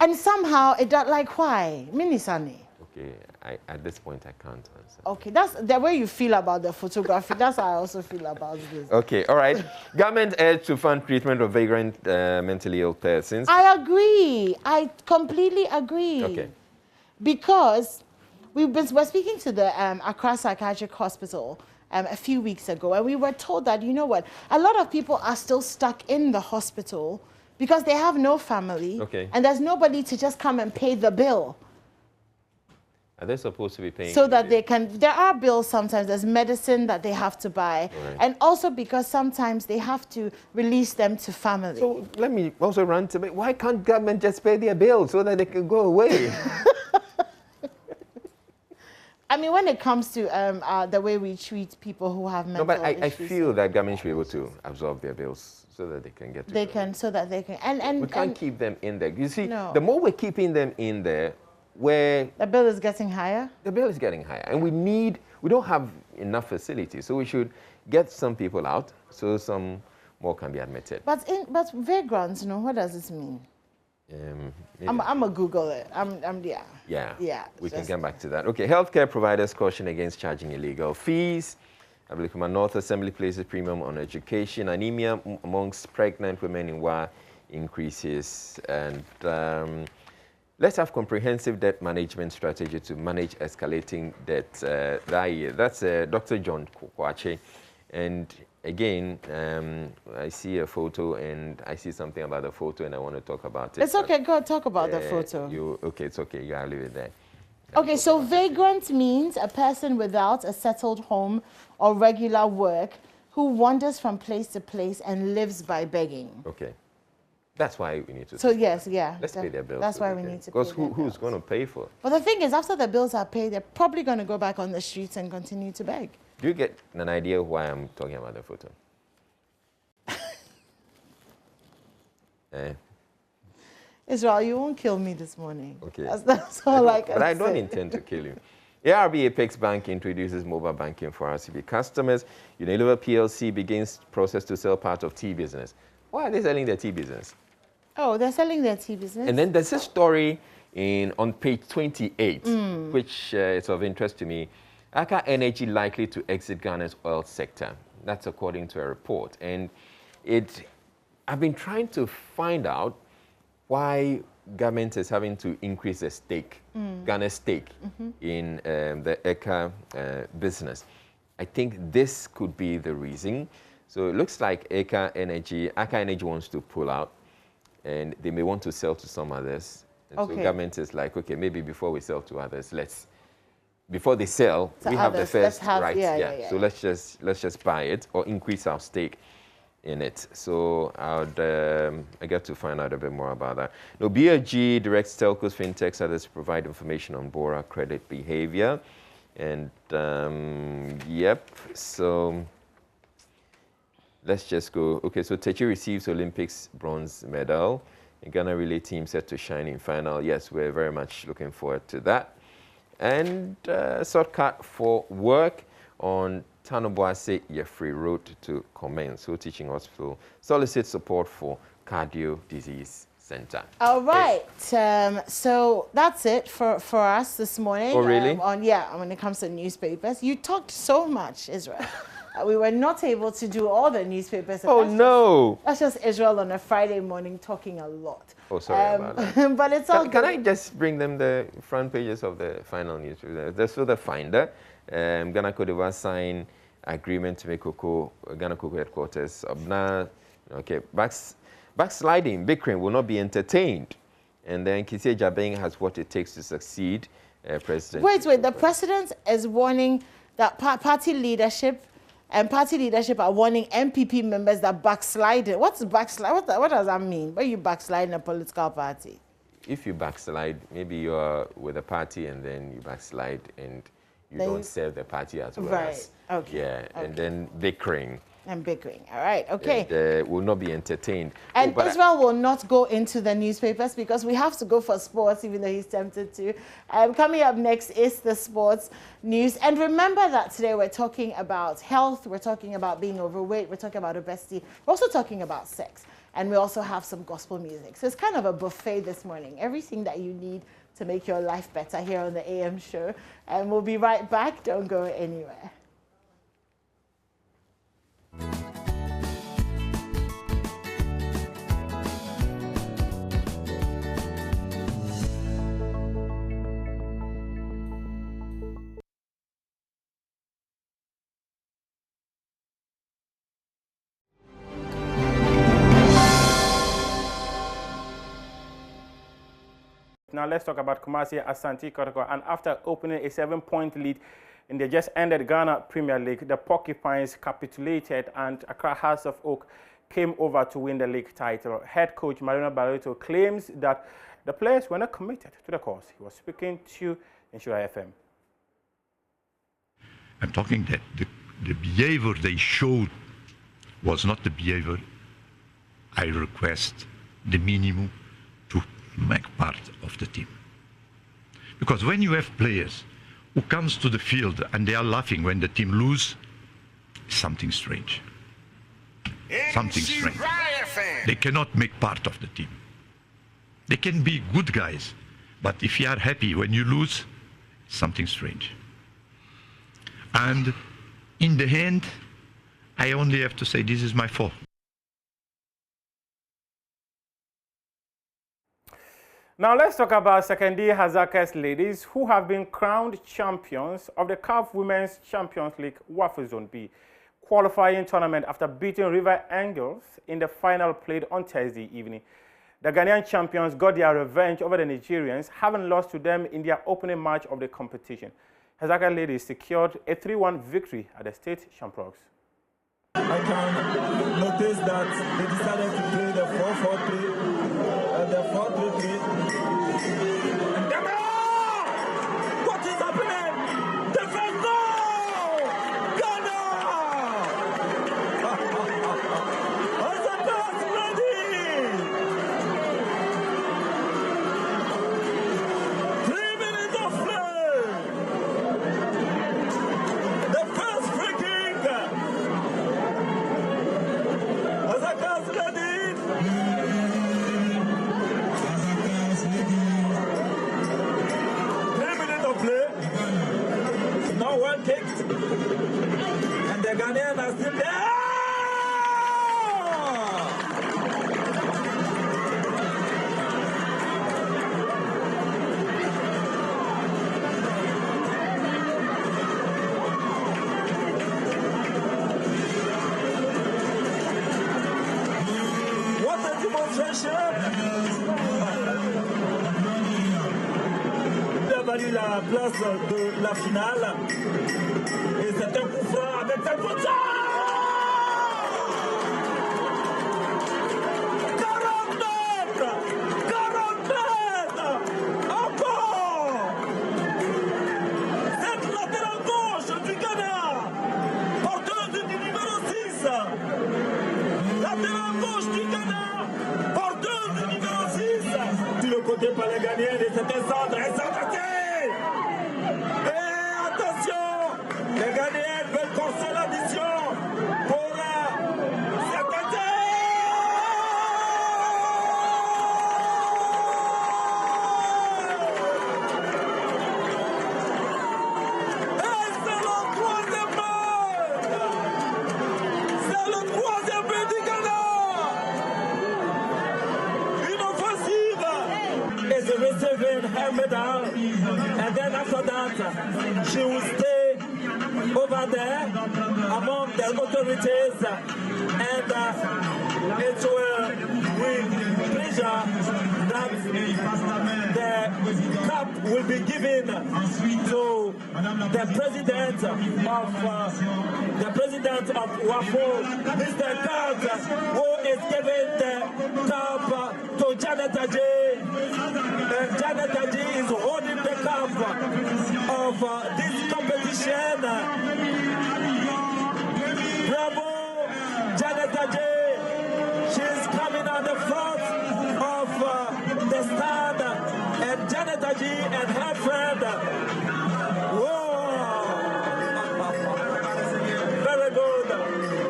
And somehow it does, like, why? Minisani. Okay, at this point, I can't answer. Okay, that's the way you feel about the photography. That's how I also feel about this. Okay, all right. Government urged to fund treatment of vagrant mentally ill persons. I agree. I completely agree. Okay. Because we're speaking to the Accra Psychiatric Hospital a few weeks ago, and we were told that, a lot of people are still stuck in the hospital because they have no family, and there's nobody to just come and pay the bill. Are they supposed to be paying? So that they can, there are bills sometimes, there's medicine that they have to buy. Right. And also because sometimes they have to release them to family. So let me also run to me. Why can't government just pay their bills so that they can go away? I mean, when it comes to the way we treat people who have mental issues. No, but I feel that government should be able to absorb their bills so that they can get to They can, so that they can. And we can't keep them in there. You see, the more we're keeping them in there, where the bill is getting higher? The bill is getting higher. And we don't have enough facilities. So we should get some people out so some more can be admitted. But vagrants, what does this mean? I'm going to Google it. Yeah. We can come back to that. Okay, healthcare providers caution against charging illegal fees. Abilikuma North Assembly places premium on education. Anemia amongst pregnant women in Wa increases. And let's have comprehensive debt management strategy to manage escalating debt that year. That's Dr. John Kwakwache. And again, I see a photo and I see something about the photo and I want to talk about it. It's okay, go talk about the photo. Okay, it's okay, you gotta leave it there. Okay, so vagrant means a person without a settled home or regular work who wanders from place to place and lives by begging. Okay. That's why we need to. So yes, yeah. Let's pay their bills. That's why we need to pay Because who's going to pay for it? Well, the thing is, after the bills are paid, they're probably going to go back on the streets and continue to beg. Do you get an idea why I'm talking about the photo? Israel, you won't kill me this morning. Okay. That's all I can say. But I don't intend to kill you. ARB Apex Bank introduces mobile banking for RCB customers. Unilever PLC begins process to sell part of tea business. Why are they selling their tea business? Oh, they're selling their tea business? And then there's a story on page 28, which is of interest to me. Aka Energy likely to exit Ghana's oil sector. That's according to a report. And I've been trying to find out why government is having to increase the stake, Ghana's stake in the ECA business. I think this could be the reason. So it looks like Aka Energy wants to pull out, and they may want to sell to some others. And so government is like, okay, maybe before we sell to others, before they sell, we have the first rights. Yeah. So let's just buy it or increase our stake in it. So I get to find out a bit more about that. Now, BRG directs telcos, fintechs, others to provide information on borrower credit behavior. And yep, so let's just go. Okay, so Techi receives Olympics bronze medal. The Ghana relay team set to shine in final. Yes, we're very much looking forward to that. And shortcut for work on Tanoboase Yefri Road to commence. So Teaching Hospital solicits support for Cardio Disease Center. All right. So that's it for us this morning. Oh, really? When it comes to newspapers. You talked so much, Israel. We were not able to do all the newspapers. Oh, no. That's just Israel on a Friday morning talking a lot. Oh, sorry about that. But it's all good. Can I just bring them the front pages of the final newspaper? There's the Finder. Ghana Cote d'Ivoire sign agreement to make Ghana Cocoa headquarters. Okay, backsliding, bickering will not be entertained. And then Kisi Jabeng has what it takes to succeed. President. Wait, the president is warning that party leadership are warning MPP members that backsliding. What's backslide? What does that mean? When you backslide in a political party? If you backslide, maybe you're with a party and then you backslide and you don't serve the party as well. Right. Okay. Yeah. Okay. And then bickering. And bickering. All right. Okay. And, will not be entertained. And Israel will not go into the newspapers because we have to go for sports, even though he's tempted to. Coming up next is the sports news. And remember that today we're talking about health. We're talking about being overweight. We're talking about obesity. We're also talking about sex. And we also have some gospel music. So it's kind of a buffet this morning. Everything that you need to make your life better here on the AM show. And we'll be right back. Don't go anywhere. Now let's talk about Kumasi Asante Kotoko. And after opening a 7-point lead in the just ended Ghana Premier League, the Porcupines capitulated and Accra House of Oak came over to win the league title. Head coach Marino Barreto claims that the players were not committed to the cause. He was speaking to Insura FM. I'm talking that the behavior they showed was not the behavior I request the minimum to make part of the team. Because when you have players who comes to the field and they are laughing when the team lose, something strange. Something strange. They cannot make part of the team. They can be good guys, but if you are happy when you lose, something strange. And in the end, I only have to say this is my fault. Now let's talk about Sekondi Hazaka's ladies who have been crowned champions of the CAF Women's Champions League WAFU Zone B qualifying tournament after beating River Angels in the final played on Thursday evening. The Ghanaian champions got their revenge over the Nigerians, having lost to them in their opening match of the competition. Hazaka ladies secured a 3-1 victory at the State Shamrocks. I can notice that they decided to play the 4-4-3 and the 4-3-3. What is happening? The first goal! Ghana! Hazaka's ready! 3 minutes of play! The first free kick! Hazaka's ready! 3 minutes of play. No one kicked. And the Ghanaians are still there. What a demonstration! Il a valu la place de la finale. Et c'est un coup franc avec cette faute. 40 mètres! 40 mètres! Encore! Cette latérale gauche du Ghana, porteuse du numéro 6. Latéral gauche du Ghana, porteuse du numéro 6. Du côté par les Ghanéens et c'était centre. Et centre. Et attention, les Ghanéens veulent forcer l'addition pour cette année. Et c'est le troisième but. C'est le troisième but du Ghana. Une offensive. It's receiving her medal. And then after that, she will stay over there among the authorities, and it will with pleasure that the cup will be given to the president of WAFU, Mr. Kant, who is giving the cup to Janet Ajayi. And Janet Ajayi is holding the cup of this competition. Bravo, Janet Ajayi. She's coming on the front of the stand. And Janet Ajayi and her friend. Whoa! Very good.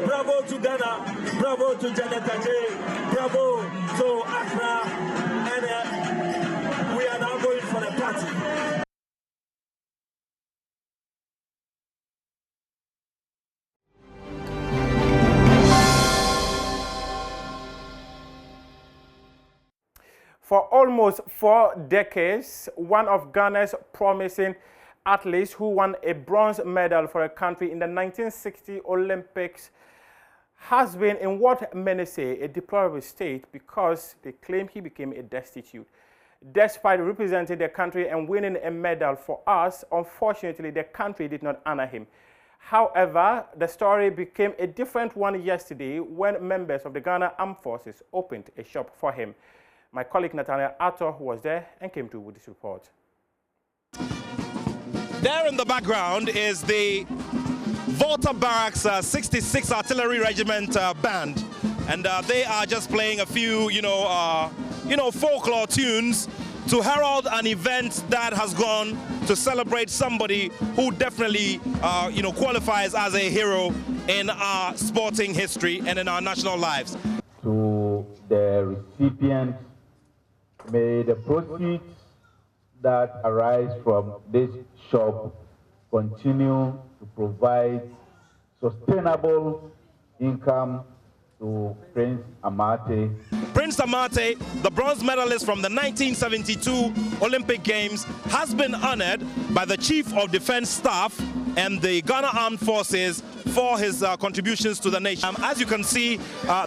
Bravo to Ghana. Bravo to Janet Ajayi. Bravo to Accra. And we are now going for the party. For almost 4 decades, one of Ghana's promising athletes who won a bronze medal for a country in the 1960 Olympics has been in what many say a deplorable state because they claim he became a destitute. Despite representing the country and winning a medal for us, unfortunately, the country did not honor him. However, the story became a different one yesterday when members of the Ghana Armed Forces opened a shop for him. My colleague Nathaniel Arthur was there and came through with this report. There in the background is the Volta Barracks 66 Artillery Regiment band, and they are just playing a few, folklore tunes to herald an event that has gone to celebrate somebody who definitely, qualifies as a hero in our sporting history and in our national lives. To the recipient, may the proceeds that arise from this shop continue to provide sustainable income to Prince Amate. Prince Amate, the bronze medalist from the 1972 Olympic Games, has been honored by the Chief of Defense Staff and the Ghana Armed Forces for his contributions to the nation. As you can see,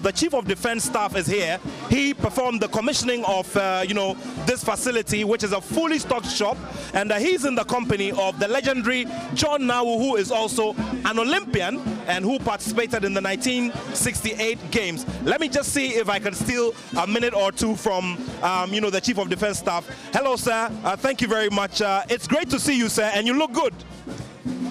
the Chief of Defense Staff is here. He performed the commissioning of, this facility, which is a fully stocked shop, and he's in the company of the legendary John Nawu, who is also an Olympian and who participated in the 1968 Games. Let me just see if I can steal a minute or two from, the Chief of Defense Staff. Hello, sir. Thank you very much. It's great to see you, sir, and you look good.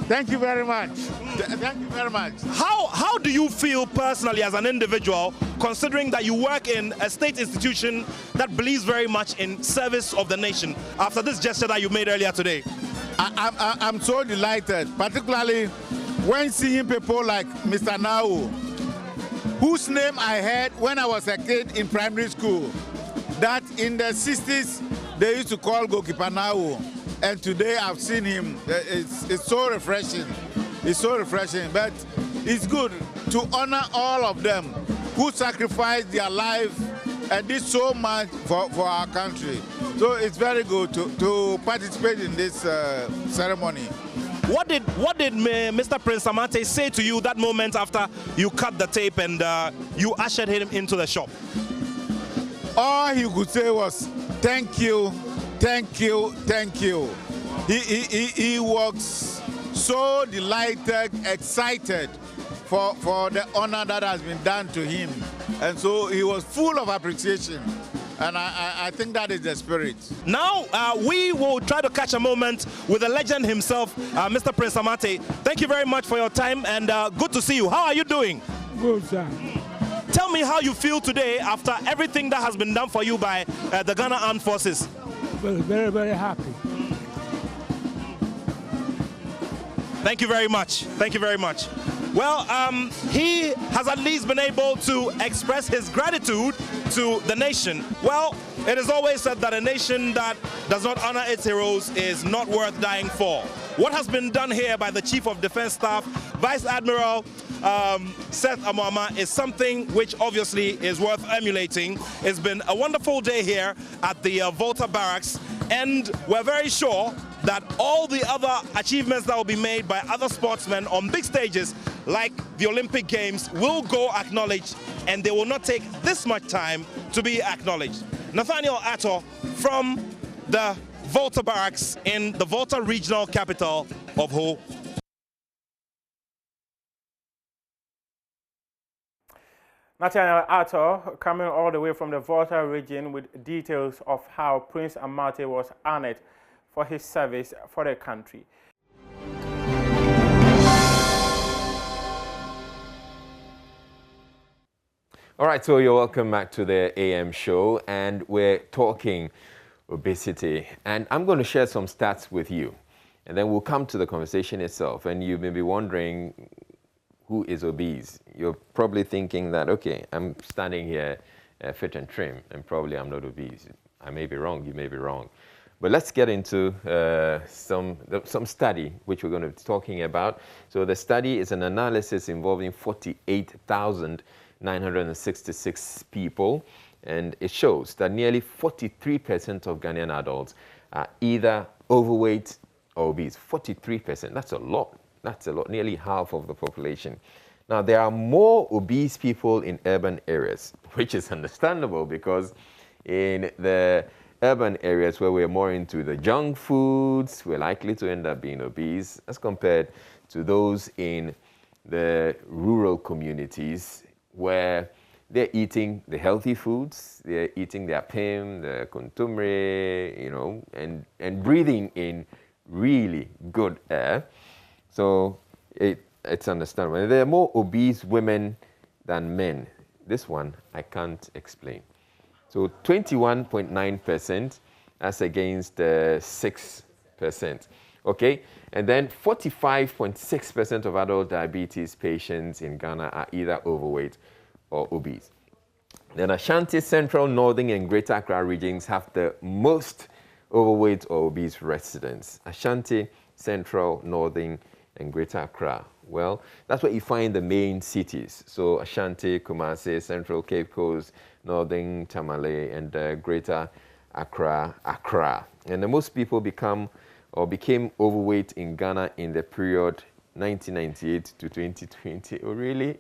Thank you very much. Thank you very much. How do you feel personally as an individual, considering that you work in a state institution that believes very much in service of the nation, after this gesture that you made earlier today? I'm so delighted, particularly when seeing people like Mr. Nawu, whose name I heard when I was a kid in primary school, that in the 60s they used to call goalkeeper Nawu. And today I've seen him. It's so refreshing. It's so refreshing. But it's good to honor all of them who sacrificed their life and did so much for our country. So it's very good to participate in this ceremony. What did Mr. Prince Amate say to you that moment after you cut the tape and you ushered him into the shop? All he could say was, thank you. Thank you, thank you. He was so delighted, excited for the honor that has been done to him. And so he was full of appreciation. And I think that is the spirit. Now, we will try to catch a moment with the legend himself, Mr. Prince Amate. Thank you very much for your time, and good to see you. How are you doing? Good, sir. Tell me how you feel today after everything that has been done for you by the Ghana Armed Forces. Well, very, very happy. Thank you very much. Thank you very much. Well, he has at least been able to express his gratitude to the nation. Well, it is always said that a nation that does not honor its heroes is not worth dying for. What has been done here by the Chief of Defense Staff, Vice Admiral Seth Amama, is something which obviously is worth emulating. It's been a wonderful day here at the Volta Barracks, and we're very sure that all the other achievements that will be made by other sportsmen on big stages like the Olympic Games will go acknowledged, and they will not take this much time to be acknowledged. Nathaniel Atto from the Volta Barracks in the Volta regional capital of Ho. Nathaniel Atto coming all the way from the Volta region with details of how Prince Amate was honored for his service for the country. All right, so you're welcome back to the AM show, and we're talking obesity. And I'm going to share some stats with you, and then we'll come to the conversation itself. And you may be wondering, who is obese? You're probably thinking that, okay, I'm standing here fit and trim, and probably I'm not obese. I may be wrong, you may be wrong. But let's get into some study, which we're going to be talking about. So the study is an analysis involving 48,966 people, and it shows that nearly 43% of Ghanaian adults are either overweight or obese. 43%, that's a lot. That's a lot, nearly half of the population. Now, there are more obese people in urban areas, which is understandable because in the urban areas where we're more into the junk foods, we're likely to end up being obese as compared to those in the rural communities where they're eating the healthy foods, they're eating their pim, the kontumre, and breathing in really good air. So it's understandable. There are more obese women than men. This one I can't explain. So 21.9% as against 6%. Okay, and then 45.6% of adult diabetes patients in Ghana are either overweight or obese. Then Ashanti, Central, Northern, and Greater Accra regions have the most overweight or obese residents. Ashanti, Central, Northern, and Greater Accra. Well, that's what you find in the main cities. So Ashanti, Kumasi, Central Cape Coast, Northern Tamale, and Greater Accra. And most people became overweight in Ghana in the period 1998 to 2020. Oh, really?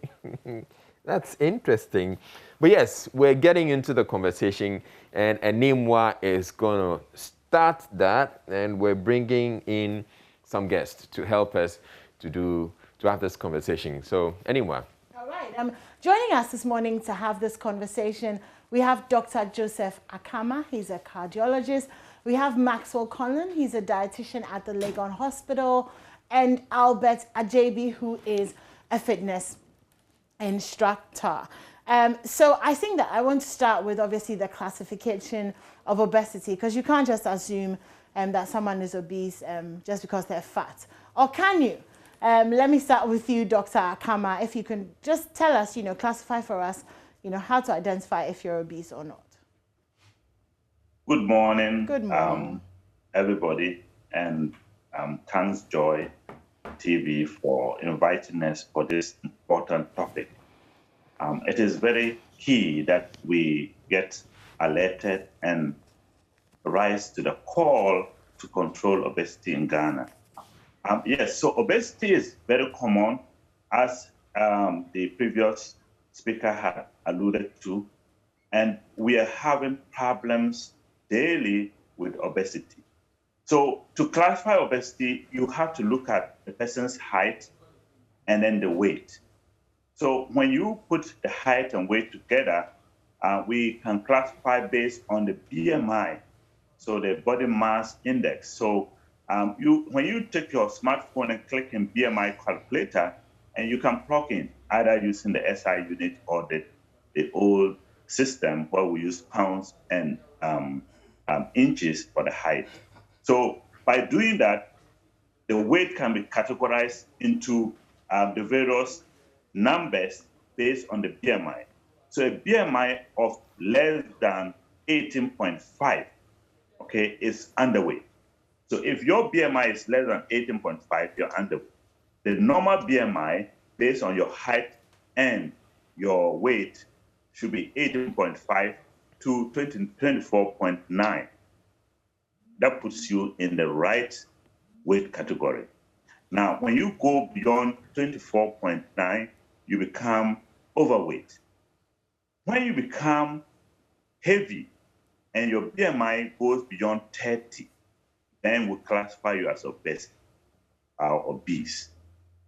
That's interesting. But yes, we're getting into the conversation, and Animwa is going to start that, and we're bringing in some guests to help us to have this conversation. So, Animwa. All right. Joining us this morning to have this conversation, we have Dr. Joseph Akama. He's a cardiologist. We have Maxwell Conlon. He's a dietitian at the Legon Hospital. And Albert Ajebi, who is a fitness instructor. So I think that I want to start with obviously the classification of obesity, because you can't just assume that someone is obese just because they're fat. Or can you? Let me start with you, Dr. Akama. If you can just tell us, classify for us, how to identify if you're obese or not. Good morning. Good morning. Everybody, and thanks Joy TV for inviting us for this important topic. It is very key that we get alerted and rise to the call to control obesity in Ghana. Yes, so obesity is very common, as the previous speaker had alluded to, and we are having problems daily with obesity. So to classify obesity, you have to look at the person's height and then the weight. So when you put the height and weight together, we can classify based on the BMI, so the body mass index. So when you take your smartphone and click in BMI calculator, and you can plug in either using the SI unit or the old system where we use pounds and inches for the height. So by doing that, the weight can be categorized into the various numbers based on the BMI. So a BMI of less than 18.5, okay, is underweight. So if your BMI is less than 18.5, you're underweight. The normal BMI based on your height and your weight should be 18.5 to 24.9. That puts you in the right weight category. Now, when you go beyond 24.9, you become overweight. When you become heavy and your BMI goes beyond 30, then we classify you as obese.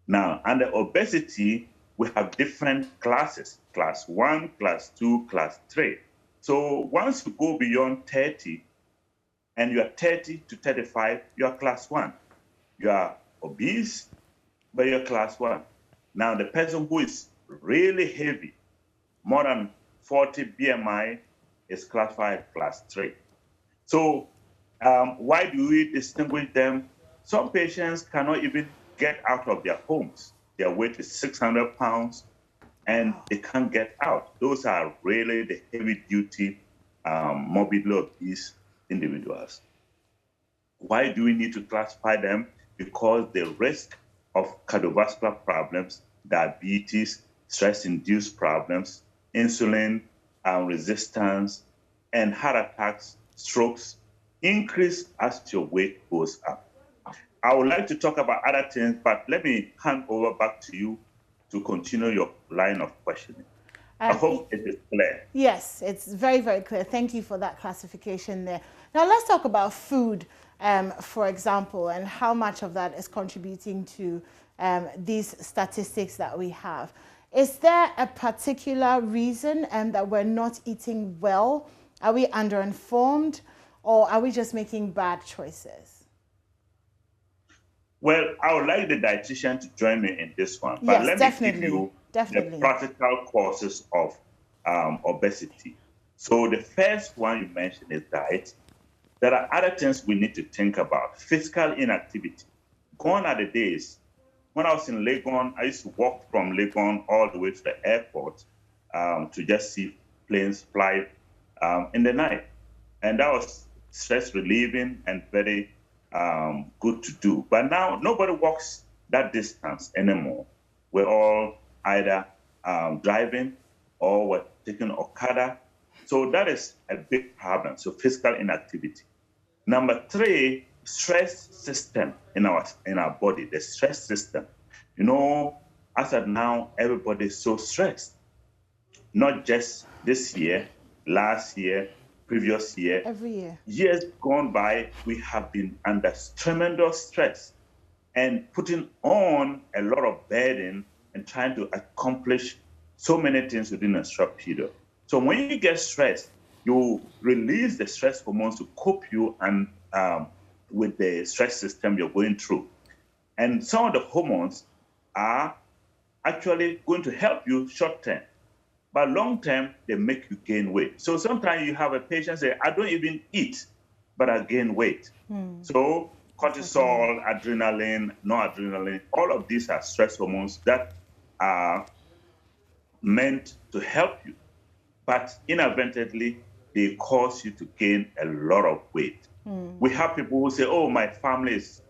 Now, under obesity, we have different classes, class 1, class 2, class 3. So once you go beyond 30, and you are 30 to 35, you are class 1. You are obese, but you're class 1. Now, the person who is really heavy, more than 40 BMI, is classified class 3. So why do we distinguish them? Some patients cannot even get out of their homes. Their weight is 600 pounds, and they can't get out. Those are really the heavy-duty, morbidly obese individuals. Why do we need to classify them? Because the risk of cardiovascular problems, diabetes, stress-induced problems, insulin resistance, and heart attacks, strokes increase as your weight goes up. I would like to talk about other things, but let me hand over back to you to continue your line of questioning. I hope it is clear. Yes, it's very, very clear. Thank you for that classification there. Now let's talk about food, for example, and how much of that is contributing to these statistics that we have. Is there a particular reason that we're not eating well? Are we underinformed, or are we just making bad choices? Well, I would like the dietitian to join me in this one, but yes, let me give you the practical causes of obesity. So the first one you mentioned is diet. There are other things we need to think about. Physical inactivity. Gone are the days. When I was in Legon, I used to walk from Legon all the way to the airport to just see planes fly in the night. And that was stress relieving and very good to do. But now nobody walks that distance anymore. We're all either driving or we're taking Okada. So that is a big problem. So physical inactivity. Number 3, stress system in our body, the stress system. You know, as of now, everybody is so stressed. Not just this year, last year, previous year. Every year. Years gone by, we have been under tremendous stress and putting on a lot of burden and trying to accomplish so many things within a short period. So when you get stressed, you release the stress hormones to cope you and with the stress system you're going through. And some of the hormones are actually going to help you short term, but long term, they make you gain weight. So sometimes you have a patient say, I don't even eat, but I gain weight. So cortisol, adrenaline, noradrenaline, all of these are stress hormones that are meant to help you, but inadvertently, they cause you to gain a lot of weight. We have people who say, oh, my family is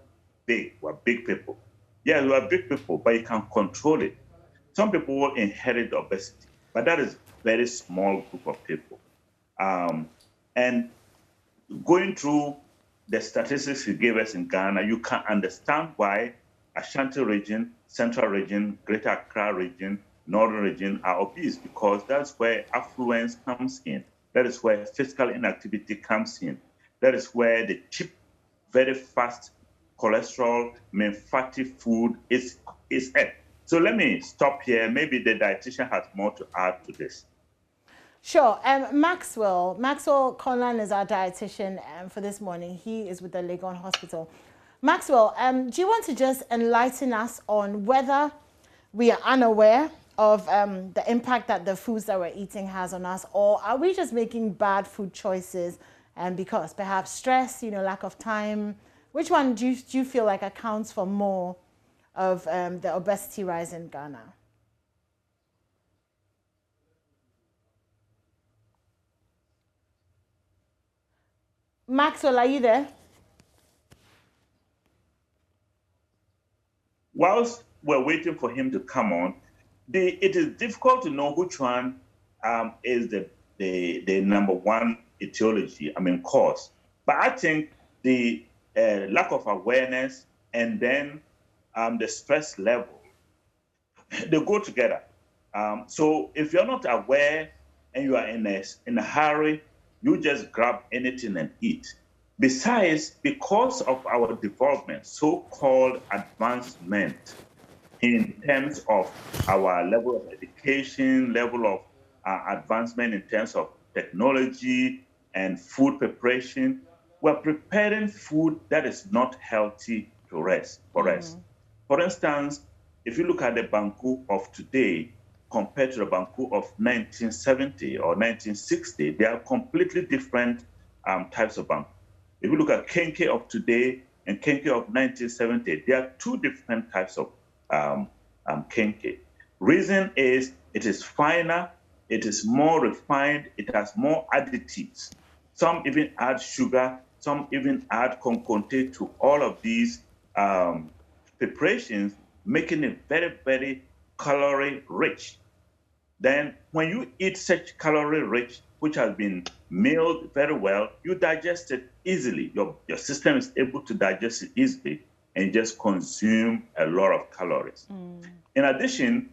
big. We're big people. Yeah, we are big people, but you can control it. Some people will inherit obesity, but that is a very small group of people. And going through the statistics you gave us in Ghana, you can understand why Ashanti region, Central region, Greater Accra region, Northern region are obese, because that's where affluence comes in. That is where physical inactivity comes in. That is where the cheap, very fast cholesterol, fatty food is at. So let me stop here. Maybe the dietitian has more to add to this. Sure. Maxwell Conlan is our dietitian for this morning. He is with the Legon Hospital. Maxwell, do you want to just enlighten us on whether we are unaware of the impact that the foods that we're eating has on us, or are we just making bad food choices because perhaps stress, lack of time? Which one do you feel like accounts for more of the obesity rise in Ghana? Maxwell, are you there? Whilst we're waiting for him to come on, it is difficult to know which one is the number one etiology, cause. But I think the lack of awareness and then the stress level, they go together. So if you're not aware and you are in a hurry, you just grab anything and eat. Besides, because of our development, so-called advancement in terms of our level of education, level of advancement in terms of technology and food preparation, we're preparing food that is not healthy for us. For instance, if you look at the Banku of today compared to the Banku of 1970 or 1960, they are completely different types of Banku. If you look at Kenke of today and Kenke of 1970, there are two different types of Kenke. Reason is it is finer, it is more refined, it has more additives. Some even add sugar, some even add conconte to all of these preparations, making it very, very calorie rich. Then when you eat such calorie rich, which has been milled very well, you digest it easily. Your system is able to digest it easily and just consume a lot of calories. In addition,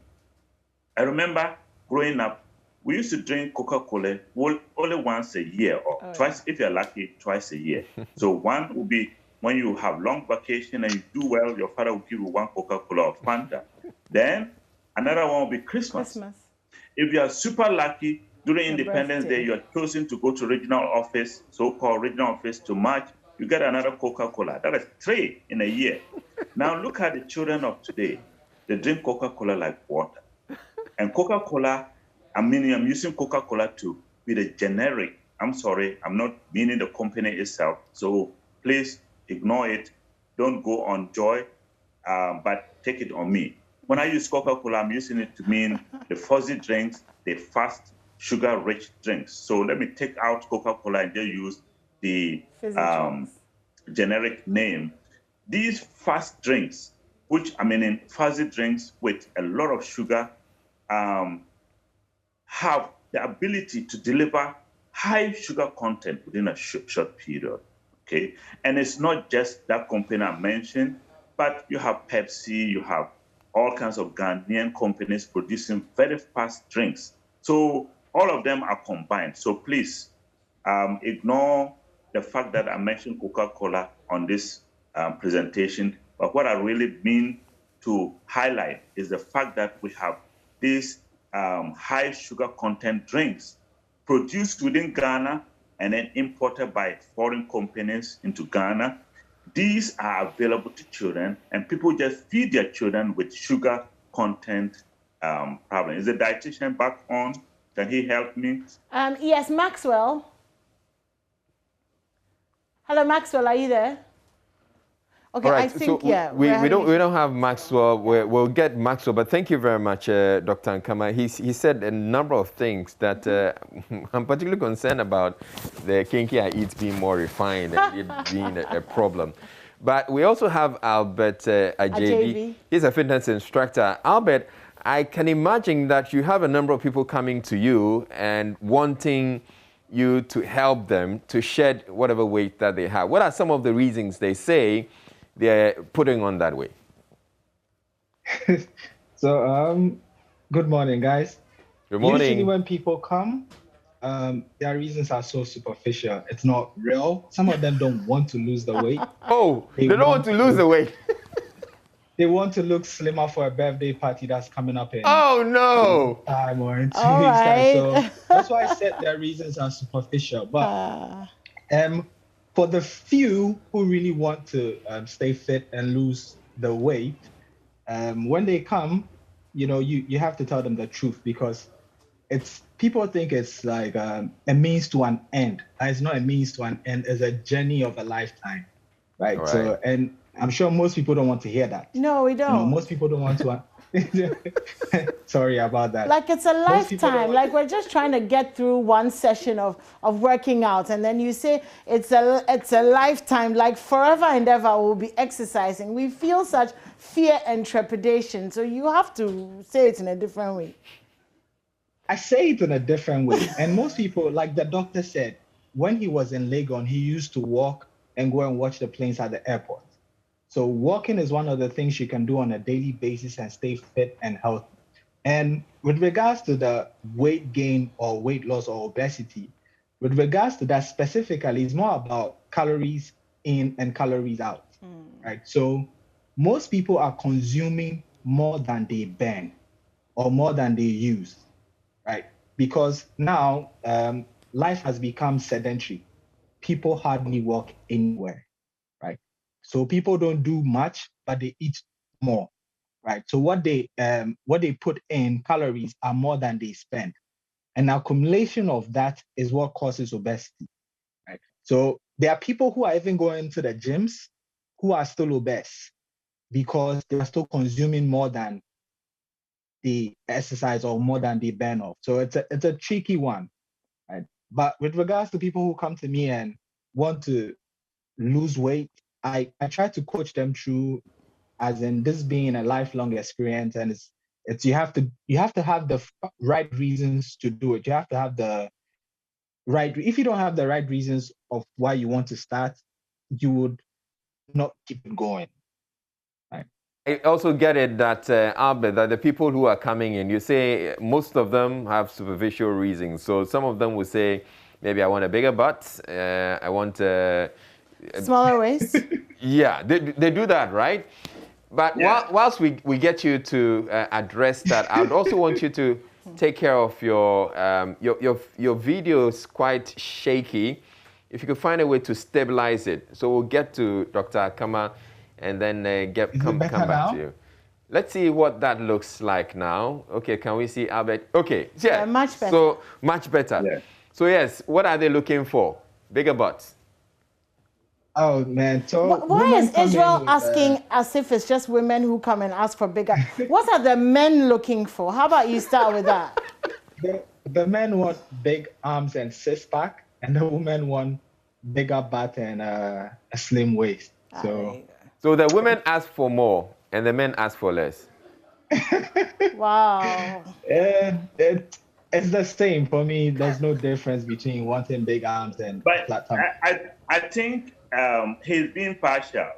I remember growing up, we used to drink Coca-Cola only once a year or twice, if you're lucky, twice a year. So one would be when you have long vacation and you do well, your father will give you one Coca-Cola or Fanta. Then another one will be Christmas. If you are super lucky, during Independence Day, you are chosen to go to regional office, so-called regional office to march, you get another Coca-Cola. That is 3 in a year. Now look at the children of today. They drink Coca-Cola like water. And Coca-Cola, I'm using Coca-Cola to be the generic. I'm sorry, I'm not meaning the company itself. So please ignore it. Don't go on Joy, but take it on me. When I use Coca-Cola, I'm using it to mean the fuzzy drinks, the fast, sugar-rich drinks. So let me take out Coca-Cola and just use the generic name. These fast drinks, which in fuzzy drinks with a lot of sugar, have the ability to deliver high sugar content within a short period. Okay, and it's not just that company I mentioned, but you have Pepsi, you have all kinds of Ghanaian companies producing very fast drinks. So all of them are combined. So please ignore the fact that I mentioned Coca-Cola on this presentation. But what I really mean to highlight is the fact that we have these high sugar content drinks produced within Ghana and then imported by foreign companies into Ghana. These are available to children, and people just feed their children with sugar content problem. Is the dietitian back on? Can he help me? Yes, Maxwell. Hello, Maxwell, are you there? Okay, right, I think, so yeah. we don't have Maxwell. We'll get Maxwell, but thank you very much, Dr. Nkama. He said a number of things that I'm particularly concerned about the kinky I eat being more refined and it being a problem. But we also have Albert Ajebi. He's a fitness instructor. Albert, I can imagine that you have a number of people coming to you and wanting you to help them to shed whatever weight that they have. What are some of the reasons they say they're putting on that way? So, good morning, guys. Good morning. Usually when people come, their reasons are so superficial. It's not real. Some of them don't want to lose the weight. Oh, they don't want to lose the weight. They want to look slimmer for a birthday party that's coming up in oh no time or in 2 All weeks right. time. So that's why I said their reasons are superficial. But for the few who really want to stay fit and lose the weight, when they come, you have to tell them the truth, because people think it's like a means to an end. It's not a means to an end. It's a journey of a lifetime, right? Right. So, and I'm sure most people don't want to hear that. No, we don't. Most people don't want to. Sorry about that. Like it's a Most people lifetime. don't Like we're just trying to get through one session of working out, and then you say it's a lifetime. Like forever and ever we'll be exercising. We feel such fear and trepidation. So you have to say it in a different way. I say it in a different way. And most people, like the doctor said, when he was in Legon, he used to walk and go and watch the planes at the airport. So walking is one of the things you can do on a daily basis and stay fit and healthy. And with regards to the weight gain or weight loss or obesity, with regards to that specifically, it's more about calories in and calories out, right? So most people are consuming more than they burn or more than they use, right? Because now life has become sedentary. People hardly walk anywhere, right? So people don't do much, but they eat more, right? So what they put in calories are more than they spend. An accumulation of that is what causes obesity, right? So there are people who are even going to the gyms who are still obese because they are still consuming more than the exercise or more than they burn off. So it's a tricky one, right? But with regards to people who come to me and want to lose weight, I try to coach them through, as in this being a lifelong experience, and it's you have to have the right reasons to do it. You have to have the right. If you don't have the right reasons of why you want to start, you would not keep it going. I also get it that, Albert, that the people who are coming in, you say most of them have superficial reasons. So some of them will say, maybe I want a bigger butt, I want smaller waist. Yeah, they do that, right? But whilst we get you to address that, I would also want you to take care of your video is quite shaky. If you could find a way to stabilize it. So we'll get to Dr. Nkama and then come back to you. Let's see what that looks like now. Okay, can we see Albert? Okay, yeah. Much better. So much better. Yeah. So yes, what are they looking for? Bigger butts. Oh man, so why is Israel asking as if it's just women who come and ask for bigger? What are the men looking for? How about you start with that? The men want big arms and six pack, and the women want bigger butt and a slim waist. So the women ask for more And the men ask for less. Wow. It's the same for me. There's no difference between wanting big arms and But flat tummy. I think he's being partial.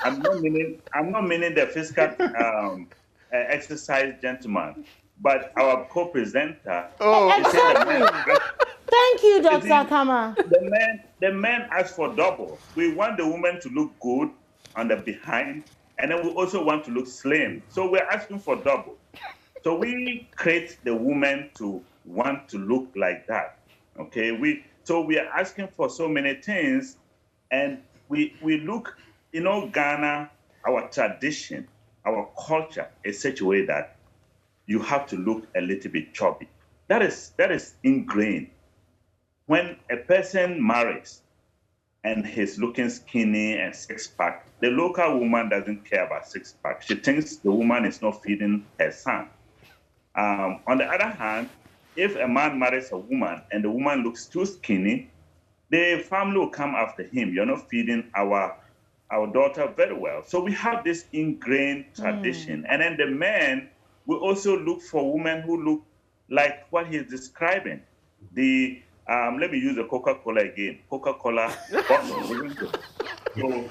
I'm not meaning the physical exercise gentleman, but our co-presenter. Oh, exactly. Thank you, Dr. Kama. The men ask for double. We want the woman to look good on the behind, and then we also want to look slim. So we're asking for double. So we create the woman to want to look like that. Okay, so we are asking for so many things, and we look, Ghana, our tradition, our culture is such a way that you have to look a little bit chubby. That is ingrained. When a person marries and he's looking skinny and six-pack, the local woman doesn't care about six-pack. She thinks the woman is not feeding her son. On the other hand, if a man marries a woman and the woman looks too skinny, the family will come after him. You're not feeding our daughter very well. So we have this ingrained tradition. And then the men will also look for women who look like what he's describing. Let me use the Coca-Cola again. Coca-Cola bottle.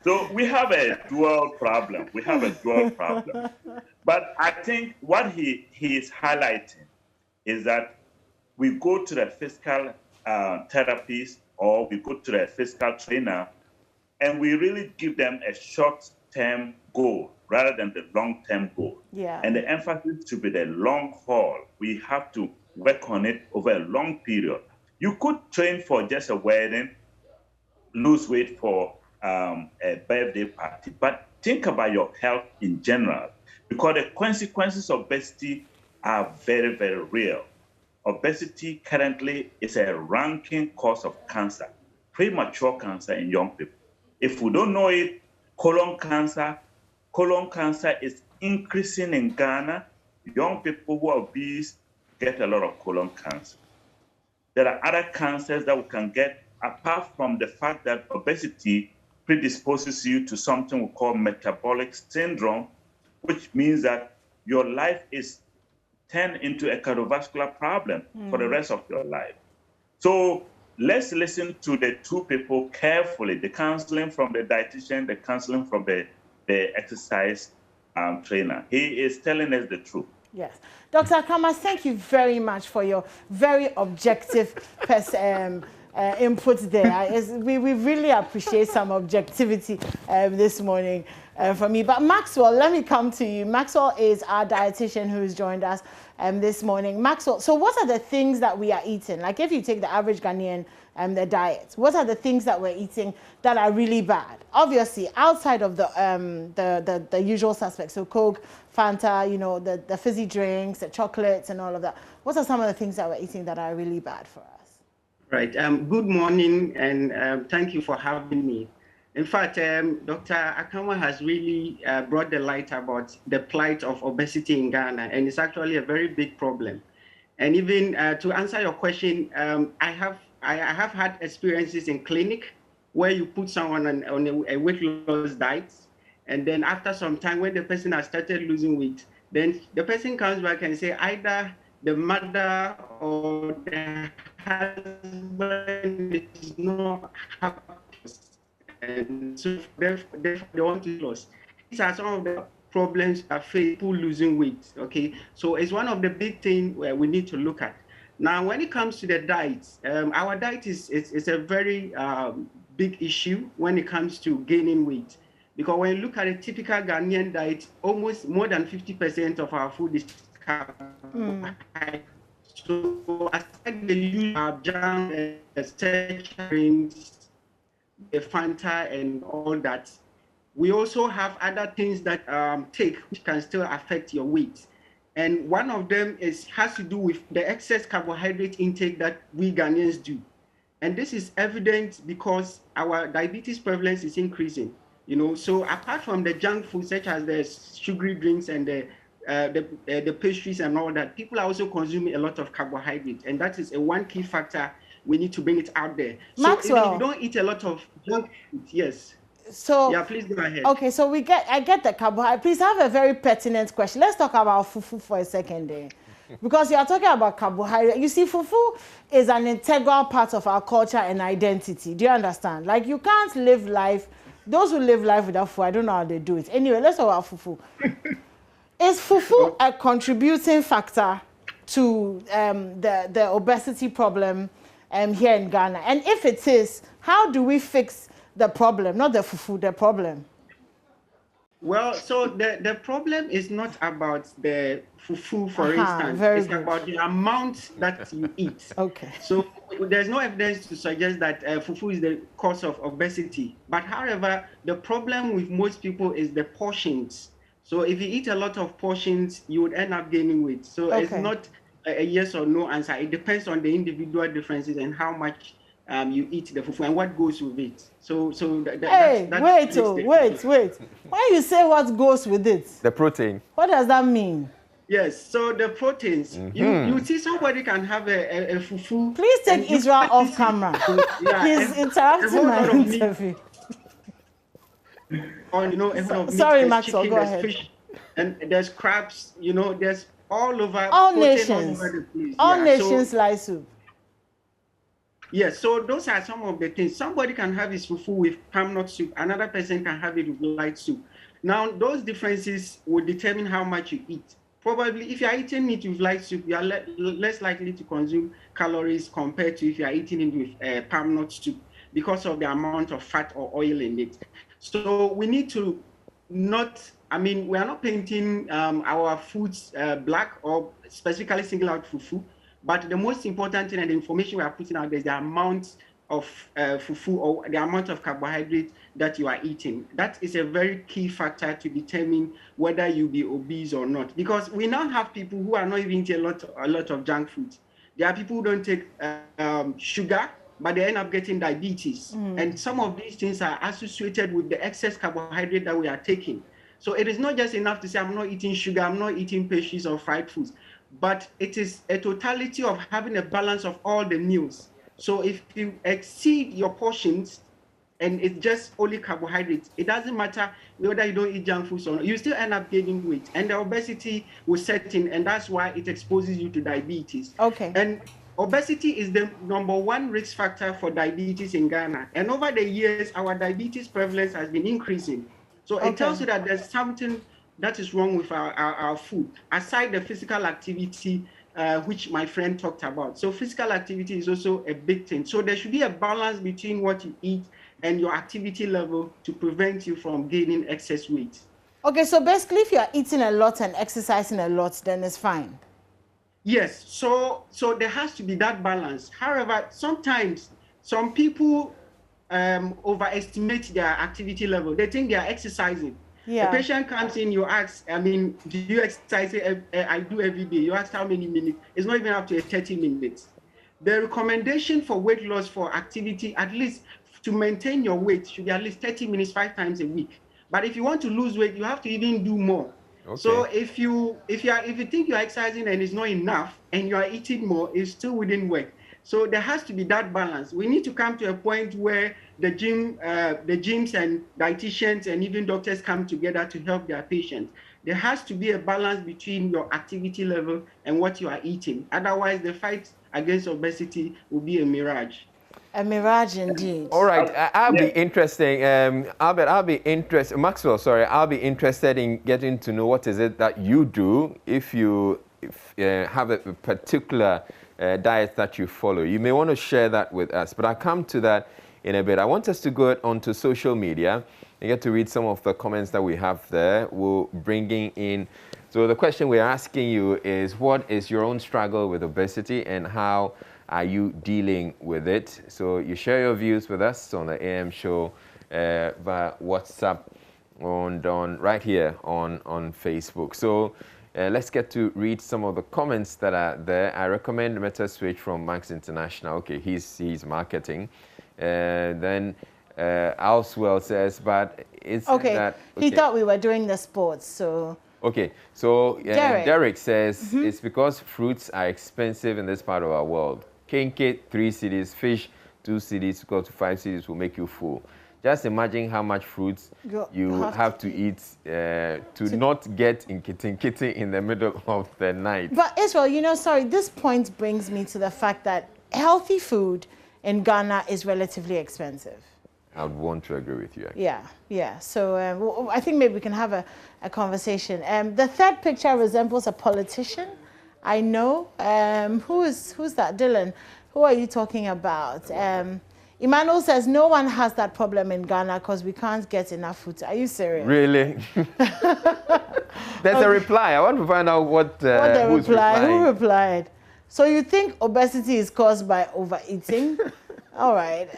So we have a dual problem. But I think what he is highlighting is that we go to the physical therapist or we go to the physical trainer, and we really give them a short-term goal rather than the long-term goal. Yeah. And the emphasis should be the long haul. We have to work on it over a long period. You could train for just a wedding, lose weight for a birthday party, but think about your health in general, because the consequences of obesity are very, very real. Obesity currently is a ranking cause of cancer, premature cancer in young people. If we don't know it, colon cancer is increasing in Ghana. Young people who are obese get a lot of colon cancer. There are other cancers that we can get apart from the fact that obesity predisposes you to something we call metabolic syndrome, which means that your life is turned into a cardiovascular problem for the rest of your life. So let's listen to the two people carefully, the counseling from the dietitian, the counseling from the exercise trainer. He is telling us the truth. Yes. Dr. Kama, thank you very much for your very objective input there. We really appreciate some objectivity this morning from me. But Maxwell, let me come to you. Maxwell is our dietitian who's joined us this morning. Maxwell, so what are the things that we are eating? Like if you take the average Ghanaian the diet, what are the things that we're eating that are really bad? Obviously, outside of the usual suspects, so Coke, Fanta, the fizzy drinks, the chocolates and all of that. What are some of the things that we're eating that are really bad for us? Right. Good morning, and thank you for having me. In fact, Dr. Akama has really brought the light about the plight of obesity in Ghana, and it's actually a very big problem. And even to answer your question, I have had experiences in clinic where you put someone on a weight loss diet, and then after some time, when the person has started losing weight, then the person comes back and say either the mother or the husband is not happy, and so therefore they want to lose. These are some of the problems that face people losing weight. Okay, so it's one of the big things where we need to look at. Now, when it comes to the diet, our diet is a very big issue when it comes to gaining weight. Because when you look at a typical Ghanaian diet, almost more than 50% of our food is carbohydrate. So aside the usual jam, drinks, the Fanta and all that, we also have other things that take which can still affect your weight. And one of them has to do with the excess carbohydrate intake that we Ghanaians do. And this is evident because our diabetes prevalence is increasing. So apart from the junk food such as the sugary drinks and the pastries and all that, people are also consuming a lot of carbohydrate, and that is one key factor. We need to bring it out there. Maxwell, so if you don't eat a lot of junk food, yes. So yeah, please go ahead. Okay, so I get the carbohydrate. Please, I have a very pertinent question. Let's talk about fufu for a second there. Because you are talking about carbohydrate. You see, fufu is an integral part of our culture and identity. Do you understand? Like, you can't live life, those who live life without fufu, I don't know how they do it. Anyway, let's talk about fufu. Is fufu a contributing factor to the obesity problem here in Ghana? And if it is, how do we fix the problem, not the fufu, the problem? Well, so the problem is not about the fufu, for instance. It's about the amount that you eat. Okay. So there's no evidence to suggest that fufu is the cause of obesity. But however, the problem with most people is the portions. So if you eat a lot of portions, you would end up gaining weight. So it's not a yes or no answer. It depends on the individual differences and how much you eat the fufu and what goes with it. Wait. Why you say what goes with it? The protein. What does that mean? Yes, so the proteins. You see somebody can have a fufu. Please take Israel off camera. He's interrupting my interview. Or, you know, a whole of meat, Sorry, there's Maxwell, chicken, go there's ahead. fish, and there's crabs, you know, there's all over. All protein nations. all over the place. All Yeah, nations so, like soup. Yes, so those are some of the things. Somebody can have his fufu with palm nut soup. Another person can have it with light soup. Now, those differences will determine how much you eat. Probably, if you are eating it with light soup, you are less likely to consume calories compared to if you are eating it with palm nut soup because of the amount of fat or oil in it. So we need to not, I mean, we are not painting our foods black or specifically single out fufu, but the most important thing and the information we are putting out there is the amount of fufu or the amount of carbohydrate that you are eating. That is a very key factor to determine whether you be obese or not. Because we now have people who are not even eating a lot of junk food. There are people who don't take sugar, but they end up getting diabetes. And some of these things are associated with the excess carbohydrate that we are taking. So it is not just enough to say, I'm not eating sugar, I'm not eating pastries or fried foods, but it is a totality of having a balance of all the meals. So if you exceed your portions and it's just only carbohydrates, it doesn't matter whether you don't eat junk foods or not, you still end up gaining weight. And the obesity will set in, and that's why it exposes you to diabetes. Okay. And obesity is the #1 risk factor for diabetes in Ghana. And over the years, our diabetes prevalence has been increasing. So it tells you that there's something that is wrong with our food, aside the physical activity, which my friend talked about. So physical activity is also a big thing. So there should be a balance between what you eat and your activity level to prevent you from gaining excess weight. Okay, so basically if you are eating a lot and exercising a lot, then it's fine. Yes, so there has to be that balance. However, sometimes some people overestimate their activity level. They think they are exercising. Yeah. The patient comes in, you ask, I mean, do you exercise? I do every day. You ask how many minutes. It's not even up to 30 minutes. The recommendation for weight loss for activity, at least to maintain your weight, should be at least 30 minutes 5 times a week. But if you want to lose weight, you have to even do more. Okay. So if you think you're exercising and it's not enough and you are eating more, it still wouldn't work. So there has to be that balance. We need to come to a point where the gyms and dietitians and even doctors come together to help their patients. There has to be a balance between your activity level and what you are eating. Otherwise, the fight against obesity will be a mirage. A mirage indeed. All right, I'll be interesting. Albert, I'll be interested. Maxwell, sorry, I'll be interested in getting to know what is it that you do if you have a particular diet that you follow. You may want to share that with us, but I'll come to that in a bit. I want us to go onto social media and get to read some of the comments that we have there. We're bringing in. So the question we're asking you is, what is your own struggle with obesity and how are you dealing with it? So you share your views with us on the AM show via WhatsApp on right here on Facebook. So let's get to read some of the comments that are there. I recommend Meta Switch from Max International. Okay, he's marketing. Then Alswell says, but it's that... Okay, he thought we were doing the sports, so... Okay, so Derek says, it's because fruits are expensive in this part of our world. Kinky, 3 cedis, fish, 2 cedis, go to 5 cedis will make you full. Just imagine how much fruits you have to eat to not get in kitty in the middle of the night. But Israel, you know, sorry, this point brings me to the fact that healthy food in Ghana is relatively expensive. I would want to agree with you. Actually. Yeah. So I think maybe we can have a conversation. The third picture resembles a politician. I know. Who's that? Dylan. Who are you talking about? Emmanuel says no one has that problem in Ghana because we can't get enough food. Are you serious? Really? There's a reply. I want to find out what who's replying. Who replied? So you think obesity is caused by overeating? All right.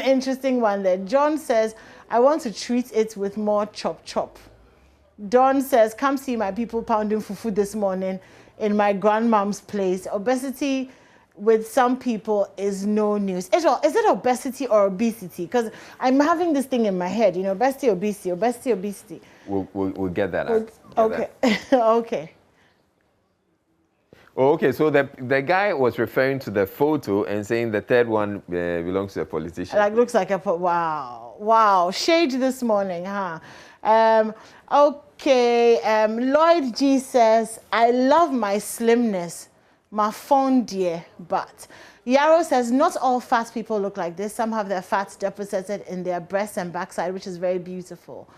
Interesting one there. John says, I want to treat it with more chop. Don says, come see my people pounding fufu this morning in my grandmom's place. Obesity with some people is no news. Is it obesity or obesity? Because I'm having this thing in my head, you know, obesity. We'll get that out. Okay. Okay. Okay, so the guy was referring to the photo and saying the third one belongs to a politician. Like, looks like a... Wow. Shade this morning, huh? Okay, Lloyd G says, I love my slimness, my phone dear, but... Yarrow says, not all fat people look like this. Some have their fat deposited in their breasts and backside, which is very beautiful.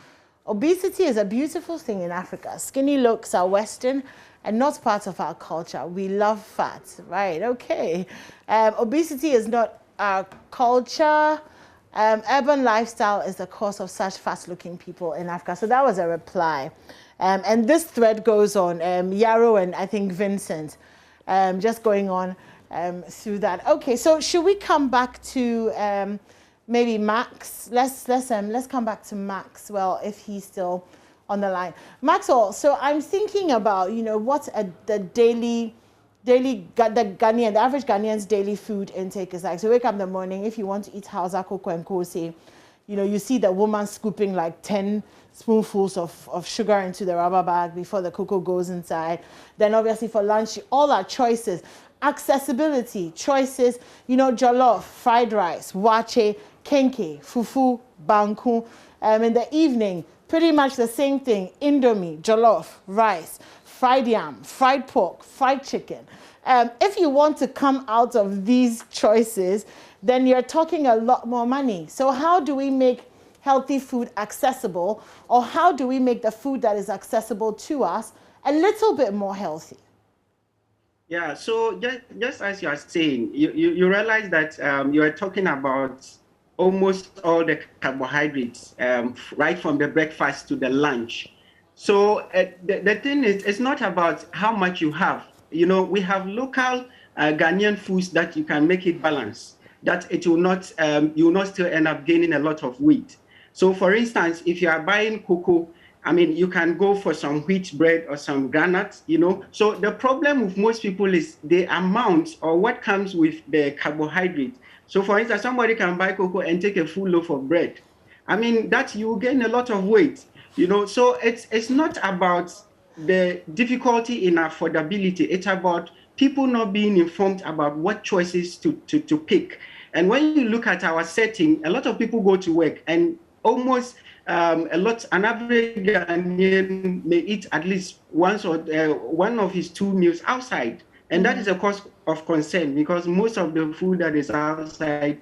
Obesity is a beautiful thing in Africa. Skinny looks are Western and not part of our culture. We love fat, right? Okay. Obesity is not our culture. Urban lifestyle is the cause of such fast-looking people in Africa. So that was a reply. And this thread goes on. Yarrow and I think Vincent, just going on through that. Okay, so should we come back to maybe Max? Let's come back to Max. Well, if he's still on the line. Maxwell, so I'm thinking about, you know, what the average Ghanaian's daily food intake is like. So wake up in the morning, if you want to eat Hausa cocoa and kose, you know, you see the woman scooping like 10 spoonfuls of sugar into the rubber bag before the cocoa goes inside. Then obviously for lunch, all our choices, accessibility, choices, you know, jollof, fried rice, wache, kenke, fufu, banku. In the evening, pretty much the same thing, indomie, jollof, rice, fried yam, fried pork, fried chicken. If you want to come out of these choices, then you're talking a lot more money. So how do we make healthy food accessible, or how do we make the food that is accessible to us a little bit more healthy? Yeah, so just as you are saying, you realize that you are talking about almost all the carbohydrates, right from the breakfast to the lunch. So the thing is, it's not about how much you have. You know, we have local Ghanaian foods that you can make it balanced, that it will not, you will not still end up gaining a lot of weight. So for instance, if you are buying cocoa, I mean, you can go for some wheat bread or some granuts, you know. So the problem with most people is the amount or what comes with the carbohydrate. So for instance, somebody can buy cocoa and take a full loaf of bread. I mean, that you gain a lot of weight, you know. So it's not about the difficulty in affordability. It's about people not being informed about what choices to pick. And when you look at our setting, a lot of people go to work and almost an average Ghanaian may eat at least once or one of his 2 meals outside. And that is a cause of concern because most of the food that is outside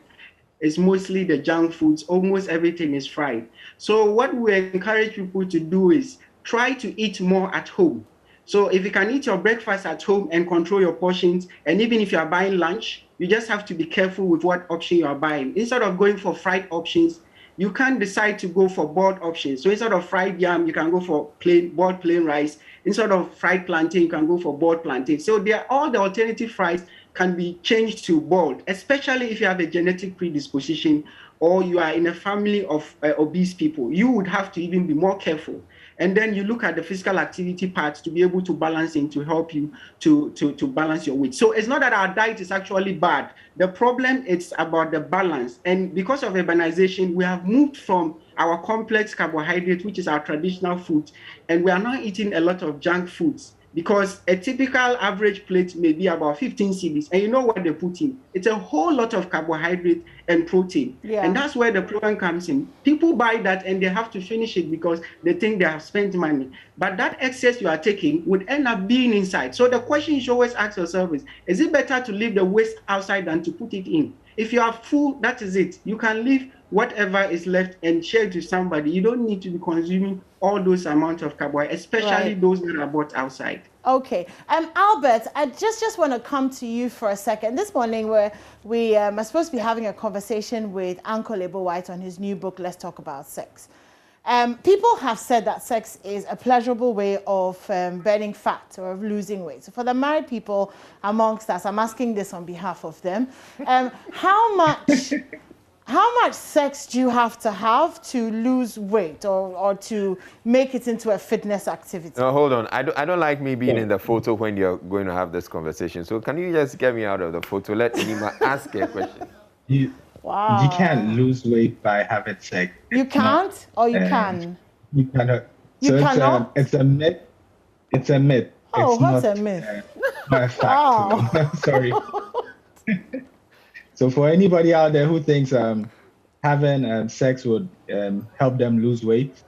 is mostly the junk foods. Almost everything is fried. So what we encourage people to do is try to eat more at home. So if you can eat your breakfast at home and control your portions, and even if you are buying lunch, you just have to be careful with what option you are buying. Instead of going for fried options, you can decide to go for boiled options. So instead of fried yam, you can go for boiled plain rice. Instead of fried plantain, you can go for boiled plantain. So all the alternative fries can be changed to boiled, especially if you have a genetic predisposition or you are in a family of obese people. You would have to even be more careful. And then you look at the physical activity part to be able to balance in to help you to balance your weight. So it's not that our diet is actually bad. The problem is about the balance. And because of urbanization, we have moved from our complex carbohydrate, which is our traditional food, and we are now eating a lot of junk foods. because a typical average plate may be about 15 cedis, and you know what they put in? It's a whole lot of carbohydrate and protein. Yeah. And that's where the problem comes in. People buy that and they have to finish it because they think they have spent money. But that excess you are taking would end up being inside. So the question you should always ask yourself is it better to leave the waste outside than to put it in? If you are full, that is it. You can leave whatever is left and share it to somebody. You don't need to be consuming all those amounts of carbohydrates, especially those that are bought outside. Okay. Albert, I just want to come to you for a second. This morning we are supposed to be having a conversation with Uncle Label White on his new book, Let's Talk About Sex. People have said that sex is a pleasurable way of burning fat or of losing weight. So for the married people amongst us, I'm asking this on behalf of them. How much sex do you have to lose weight or to make it into a fitness activity? No, hold on. I don't like me being in the photo when you're going to have this conversation. So can you just get me out of the photo? Let Nima ask a question. Wow. You can't lose weight by having sex. You can't, or you can? You cannot. You So cannot? it's a myth. It's a myth. Oh, It's what's not, a myth? not a fact. Oh. Sorry. So for anybody out there who thinks having sex would help them lose weight,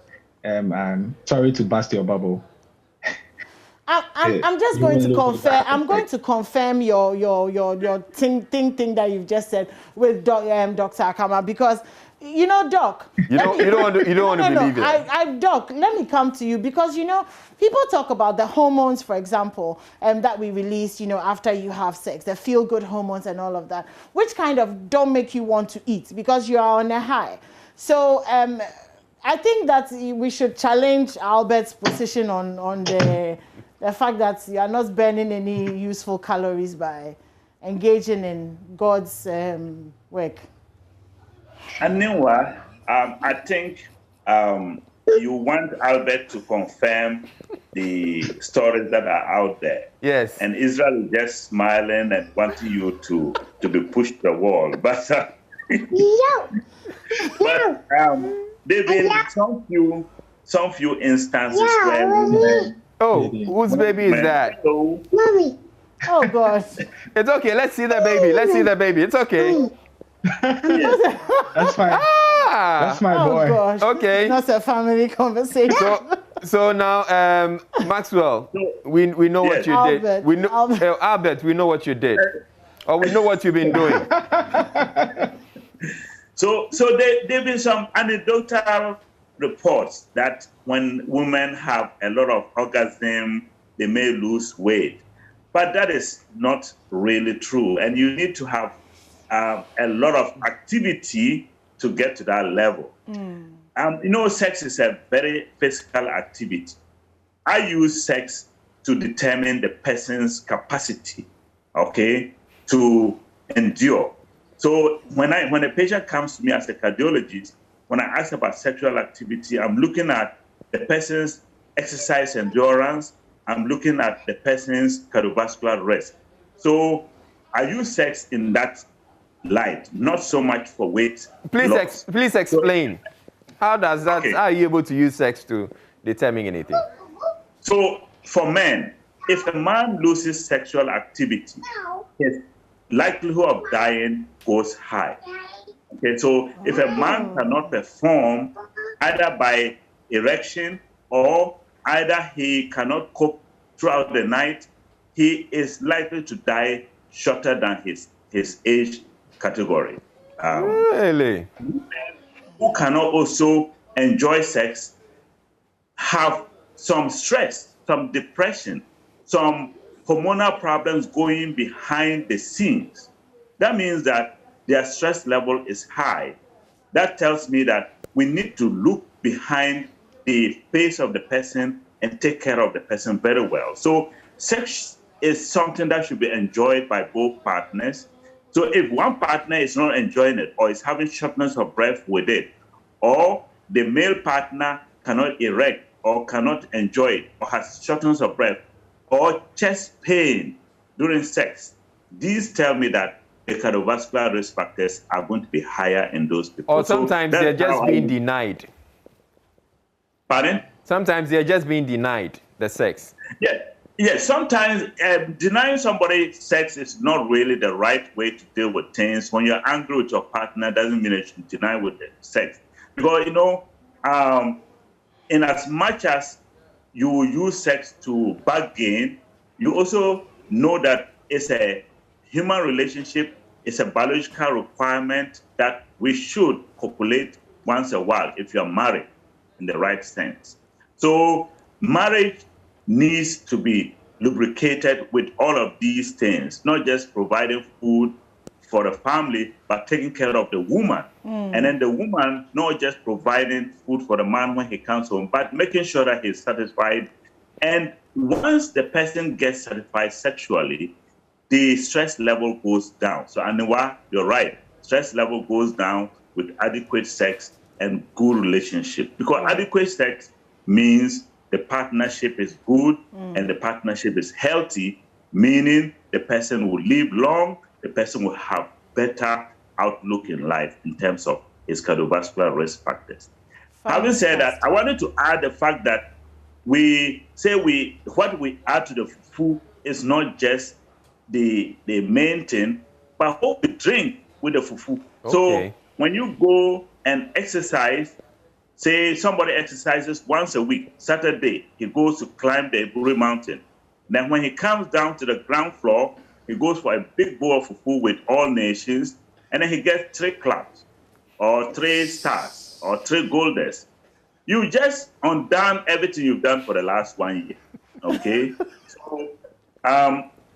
I'm sorry to burst your bubble. I'm just going to confirm. I'm going to confirm your thing that you've just said with Dr. Akama, because you know, Doc. You don't want to believe it. Doc, let me come to you, because you know people talk about the hormones, for example, that we release, you know, after you have sex, the feel-good hormones and all of that, which kind of don't make you want to eat because you are on a high. So I think that we should challenge Albert's position on the fact that you are not burning any useful calories by engaging in God's work. And meanwhile, I think you want Albert to confirm the stories that are out there. Yes. And Israel is just smiling and wanting you to be pushed to the wall. But there've been some few instances where women. Oh, whose baby is that? Mommy. Oh gosh. It's okay. Let's see the baby. Let's see the baby. It's okay. That's fine. That's my boy. Oh gosh. Okay. That's a family conversation. So now, Maxwell, we know what you did. We know, Albert, we know what you did, or we know what you've been doing. So there've been some anecdotal reports that when women have a lot of orgasm, they may lose weight. But that is not really true. And you need to have a lot of activity to get to that level. You know, sex is a very physical activity. I use sex to determine the person's capacity, okay, to endure. So when a patient comes to me as a cardiologist, when I ask about sexual activity, I'm looking at the person's exercise endurance. I'm looking at the person's cardiovascular risk. So I use sex in that light, not so much for weight loss. Please explain. How does that? Okay. How are you able to use sex to determine anything? So for men, if a man loses sexual activity, his likelihood of dying goes high. Okay, so if a man cannot perform either by erection or either he cannot cope throughout the night, he is likely to die shorter than his age category. Really? Who cannot also enjoy sex have some stress, some depression, some hormonal problems going behind the scenes. That means that their stress level is high. That tells me that we need to look behind the face of the person and take care of the person very well. So sex is something that should be enjoyed by both partners. So if one partner is not enjoying it or is having shortness of breath with it, or the male partner cannot erect or cannot enjoy it or has shortness of breath or chest pain during sex, these tell me that the cardiovascular risk factors are going to be higher in those people. Or sometimes they're just being denied. Pardon? Sometimes they're just being denied the sex. Yeah, Yes, sometimes denying somebody sex is not really the right way to deal with things. When you're angry with your partner, doesn't mean that you deny with the sex. Because, you know, in as much as you will use sex to bargain, you also know that it's a human relationship, it's a biological requirement that we should copulate once a while if you're married in the right sense. So marriage needs to be lubricated with all of these things, not just providing food for the family, but taking care of the woman. And then the woman, not just providing food for the man when he comes home, but making sure that he's satisfied. And once the person gets satisfied sexually, the stress level goes down. So Aniwa, you're right. Stress level goes down with adequate sex and good relationship. Because adequate sex means the partnership is good and the partnership is healthy, meaning the person will live long, the person will have better outlook in life in terms of his cardiovascular risk factors. Having said that, I wanted to add the fact that we say what we add to the food is not just the main thing, but what we drink with the fufu. Okay. So when you go and exercise, say somebody exercises once a week, Saturday, he goes to climb the Eburi mountain. Then when he comes down to the ground floor, he goes for a big bowl of fufu with all nations, and then he gets 3 claps, or 3 stars, or 3 golders. You just undone everything you've done for the last 1 year, okay? So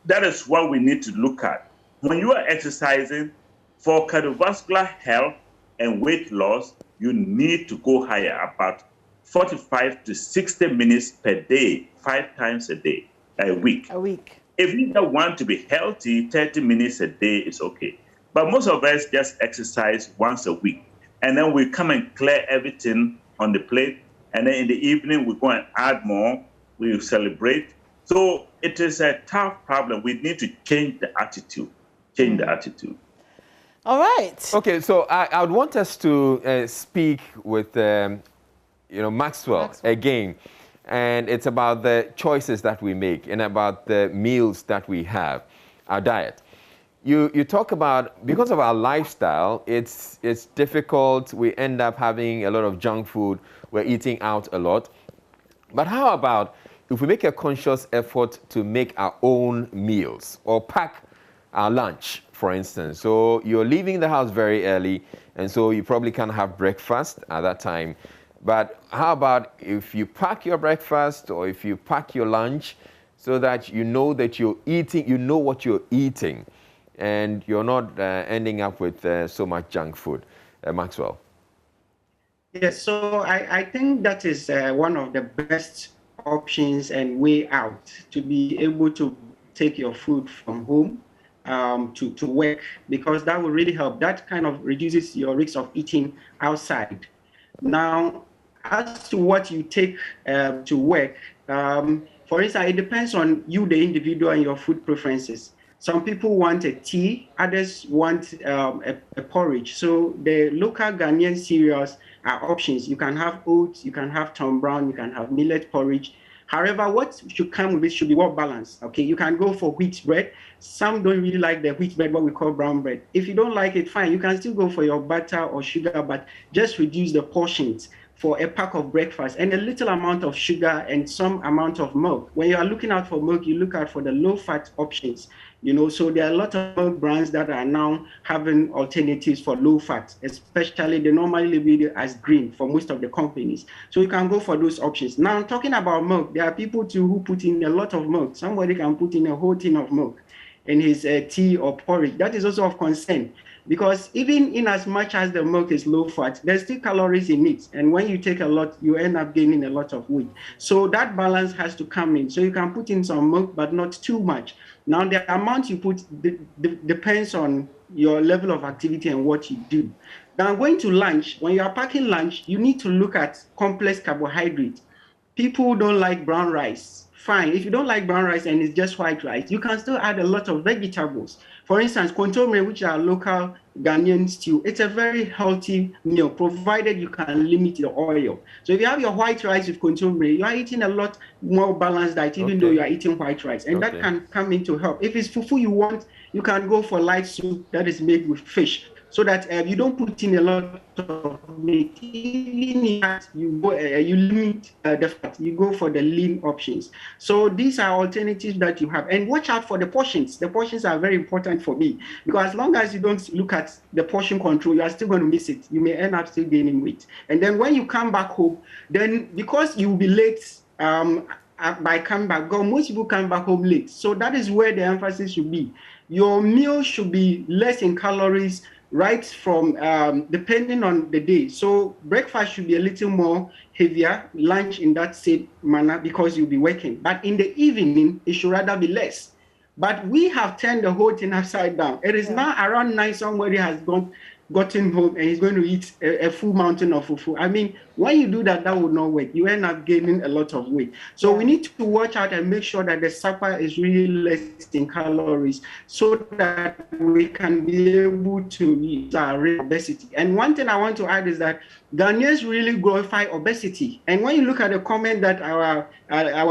that is what we need to look at. When you are exercising, for cardiovascular health and weight loss, you need to go higher, about 45 to 60 minutes per day, 5 times a week. If you don't want to be healthy, 30 minutes a day is okay. But most of us just exercise once a week. And then we come and clear everything on the plate. And then in the evening, we go and add more. We celebrate. So it is a tough problem. We need to change the attitude. All right. Okay, so I would want us to speak with Maxwell again. And it's about the choices that we make and about the meals that we have, our diet. You talk about, because of our lifestyle, it's difficult. We end up having a lot of junk food. We're eating out a lot. But how about if we make a conscious effort to make our own meals or pack our lunch, for instance? So you're leaving the house very early, and so you probably can't have breakfast at that time. But how about if you pack your breakfast or if you pack your lunch so that you know that you're eating, you know what you're eating, and you're not ending up with so much junk food? Maxwell. Yes, so I think that is one of the best options and way out, to be able to take your food from home to work, because that will really help. That kind of reduces your risk of eating outside. Now, as to what you take to work, for instance, it depends on you, the individual, and your food preferences. Some people want a tea, others want a porridge. So the local Ghanaian cereals are options. You can have oats, you can have Tom Brown, you can have millet porridge. However, what should come with it should be well balanced. Okay, you can go for wheat bread. Some don't really like the wheat bread, what we call brown bread. If you don't like it, fine. You can still go for your butter or sugar, but just reduce the portions for a pack of breakfast and a little amount of sugar and some amount of milk. When you are looking out for milk, you look out for the low-fat options. You know, so there are a lot of milk brands that are now having alternatives for low fat, especially they normally label it as green for most of the companies. So you can go for those options. Now, talking about milk, there are people too who put in a lot of milk. Somebody can put in a whole tin of milk in his tea or porridge. That is also of concern, because even in as much as the milk is low fat, there's still calories in it. And when you take a lot, you end up gaining a lot of weight. So that balance has to come in. So you can put in some milk, but not too much. Now, the amount you put depends on your level of activity and what you do. Now, going to lunch, when you are packing lunch, you need to look at complex carbohydrates. People don't like brown rice. Fine, if you don't like brown rice and it's just white rice, you can still add a lot of vegetables. For instance, kontomire, which are local Ghanaian stew. It's a very healthy meal, provided you can limit the oil. So if you have your white rice with contumely, you are eating a lot more balanced diet, even though you are eating white rice. And that can come in to help. If it's fufu you want, you can go for light soup that is made with fish, so that you don't put in a lot of meat. Even if you limit the fat, you go for the lean options. So these are alternatives that you have. And watch out for the portions. The portions are very important for me, because as long as you don't look at the portion control, you are still going to miss it. You may end up still gaining weight. And then when you come back home, then because you will be late by coming back, because most people come back home late. So that is where the emphasis should be. Your meal should be less in calories, right from depending on the day. So breakfast should be a little more heavier, lunch in that same manner, because you'll be working. But in the evening, it should rather be less. But we have turned the whole thing upside down. It is now around 9, somebody has gotten home and he's going to eat a full mountain of fufu. I mean, when you do that, that would not work. You end up gaining a lot of weight. So we need to watch out and make sure that the supper is really less in calories, so that we can be able to use our obesity. And one thing I want to add is that Ghanaians really glorify obesity. And when you look at the comment that our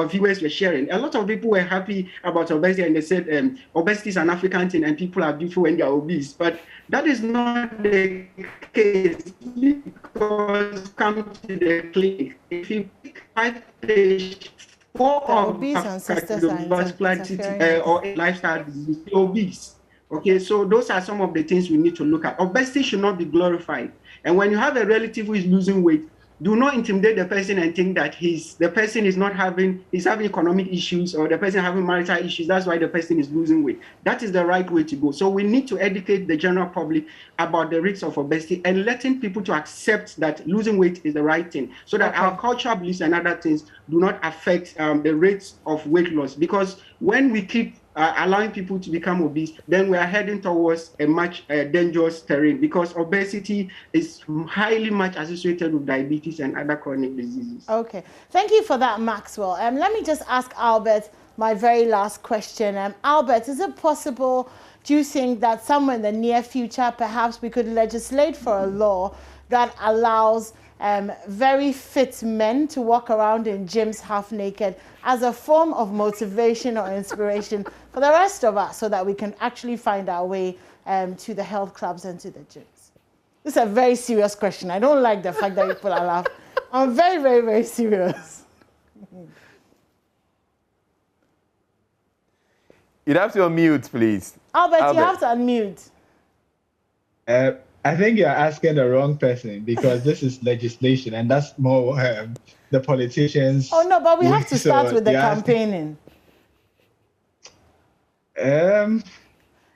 viewers were sharing, a lot of people were happy about obesity, and they said obesity is an African thing and people are beautiful when they are obese. But that is not the case, because come to the clinic, if you pick 5 patients, 4 of cardiovascular or lifestyle disease, obese. Okay, so those are some of the things we need to look at. Obesity should not be glorified. And when you have a relative who is losing weight, do not intimidate the person and think that the person is not having economic issues, or the person having marital issues. That's why the person is losing weight. That is the right way to go. So we need to educate the general public about the risks of obesity, and letting people to accept that losing weight is the right thing, so that our cultural beliefs and other things do not affect the rates of weight loss. Because when we keep allowing people to become obese, then we are heading towards a much dangerous terrain, because obesity is highly much associated with diabetes and other chronic diseases. Okay, thank you for that, Maxwell. Let me just ask Albert my very last question. Albert, is it possible, do you think, that somewhere in the near future, perhaps we could legislate for a law that allows very fit men to walk around in gyms half naked as a form of motivation or inspiration for the rest of us, so that we can actually find our way to the health clubs and to the gyms? This is a very serious question. I don't like the fact that people are laughing. I'm very, very, very serious. You'd have to unmute, please. Albert, you have to unmute. I think you're asking the wrong person, because this is legislation, and that's more the politicians. Oh, no, but we have to start with the campaigning.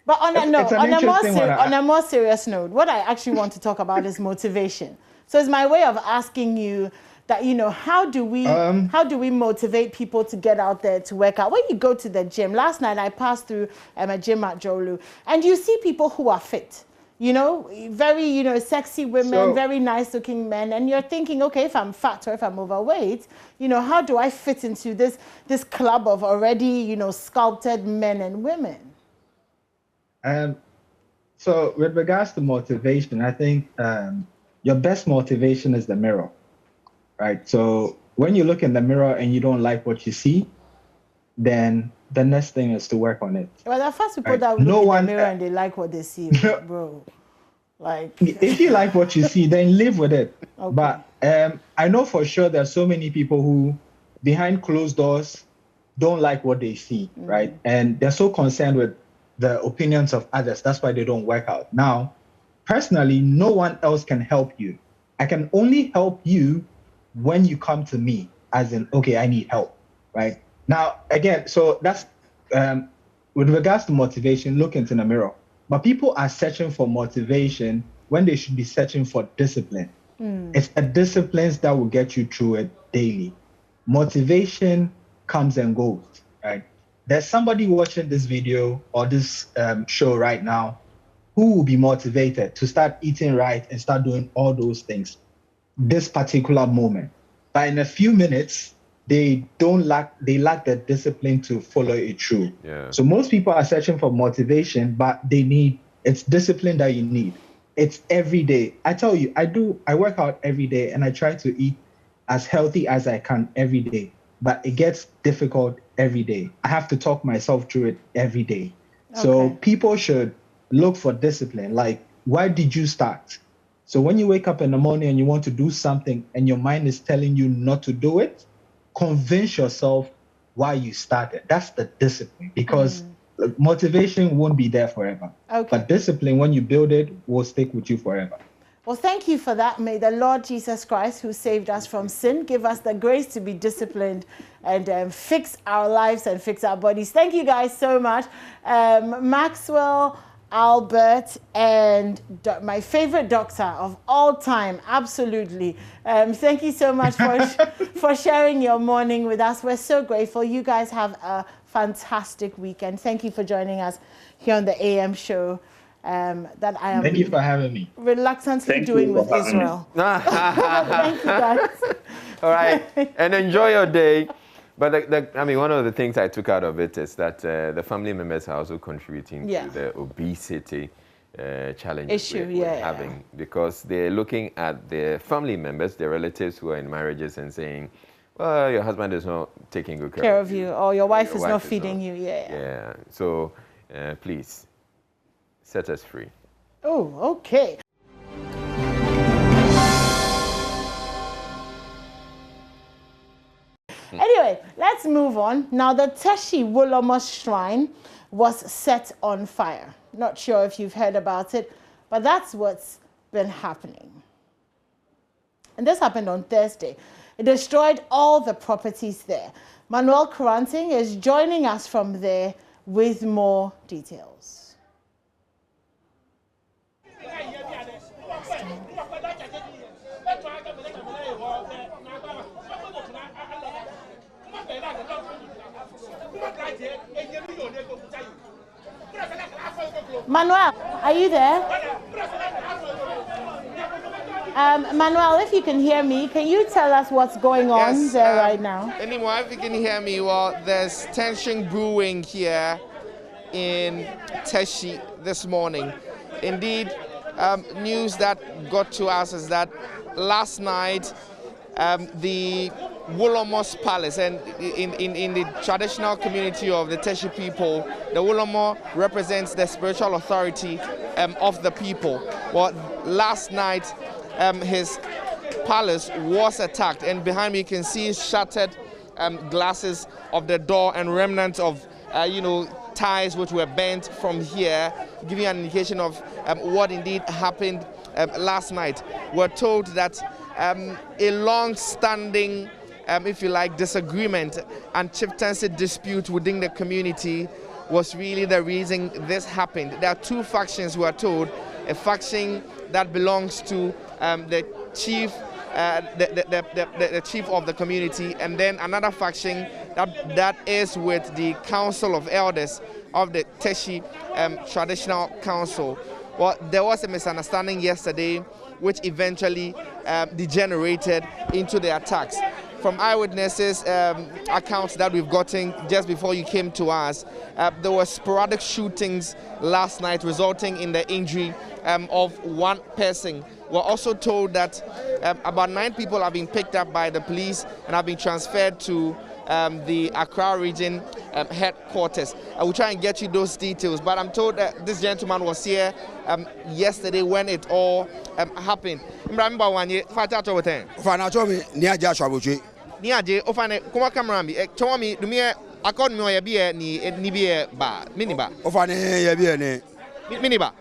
But on a more serious note, what I actually want to talk about is motivation. So it's my way of asking you that, how do we motivate people to get out there to work out? When you go to the gym, last night I passed through a gym at Jolu, and you see people who are fit. Very, sexy women, very nice looking men. And you're thinking, okay, if I'm fat or if I'm overweight, how do I fit into this club of already, sculpted men and women? So with regards to motivation, I think your best motivation is the mirror, right? So when you look in the mirror and you don't like what you see, then the next thing is to work on it. Well, there are first people that look in the mirror and they like what they see, bro. Like, if you like what you see, then live with it. Okay. But I know for sure there's so many people who, behind closed doors, don't like what they see, right? And they're so concerned with the opinions of others. That's why they don't work out. Now, personally, no one else can help you. I can only help you when you come to me, as in, okay, I need help, right? Now, again, so that's, with regards to motivation, look into the mirror. But people are searching for motivation when they should be searching for discipline. It's the disciplines that will get you through it daily. Motivation comes and goes, right? There's somebody watching this video or this show right now who will be motivated to start eating right and start doing all those things this particular moment. But in a few minutes, they lack the discipline to follow it through. Yeah. So most people are searching for motivation, but they need It's discipline that you need. It's every day. I tell you, I work out every day and I try to eat as healthy as I can every day. But it gets difficult every day. I have to talk myself through it every day. So Okay. people should look for discipline. Like, why did you start? So when you wake up in the morning and you want to do something and your mind is telling you not to do it, convince yourself why you started. That's the discipline, because motivation won't be there forever. Okay. But discipline, when you build it, will stick with you forever. Well, thank you for that. May the Lord Jesus Christ, who saved us from sin, give us the grace to be disciplined and fix our lives and fix our bodies. Thank you guys so much. Maxwell, Albert, and my favorite doctor of all time, absolutely. Thank you so much for sharing your morning with us. We're so grateful. You guys have a fantastic weekend. Thank you for joining us here on the AM show. That I am Thank you for having me. Reluctantly doing with Israel. Thank you guys. All right, and enjoy your day. But I mean, one of the things I took out of it is that the family members are also contributing to the obesity challenges we're having, because they're looking at their family members, their relatives who are in marriages, and saying, well, your husband is not taking good care of you, or your wife is not feeding you. Yeah. So please, set us free. Oh, okay. Anyway, let's move on. Now, the Teshi Wolomos shrine was set on fire. Not sure if you've heard about it, but that's what's been happening. And this happened on Thursday. It destroyed all the properties there. Manuel Kuranting is joining us from there with more details. Manuel, are you there? Manuel, if you can hear me, can you tell us what's going on there right now? Anymore, if you can hear me, well, there's tension brewing here in Teshi this morning. Indeed, news that got to us is that last night the Wolomos Palace, and in the traditional community of the Teshi people, the Wolomo represents the spiritual authority of the people. Well, last night his palace was attacked, and behind me you can see shattered glasses of the door and remnants of ties which were bent from here, giving an indication of what indeed happened last night. We're told that a long-standing, if you like, disagreement and chieftaincy dispute within the community was really the reason this happened. There are two factions, we are told. A faction that belongs to the chief, the chief of the community, and then another faction that is with the Council of Elders of the Teshi Traditional Council. Well, there was a misunderstanding yesterday which eventually degenerated into the attacks. From eyewitnesses' accounts that we've gotten just before you came to us, there were sporadic shootings last night resulting in the injury of one person. We're also told that about 9 people have been picked up by the police and have been transferred to the Accra region headquarters. I will try and get you those details, but I'm told that this gentleman was here yesterday when it all happened. Remember when you fight out over there? Niaje, ofane kuma camera mi. Chowa mi dumie akon mi oye ni biye ba miniba. Ofane ye biye ne. Miniba.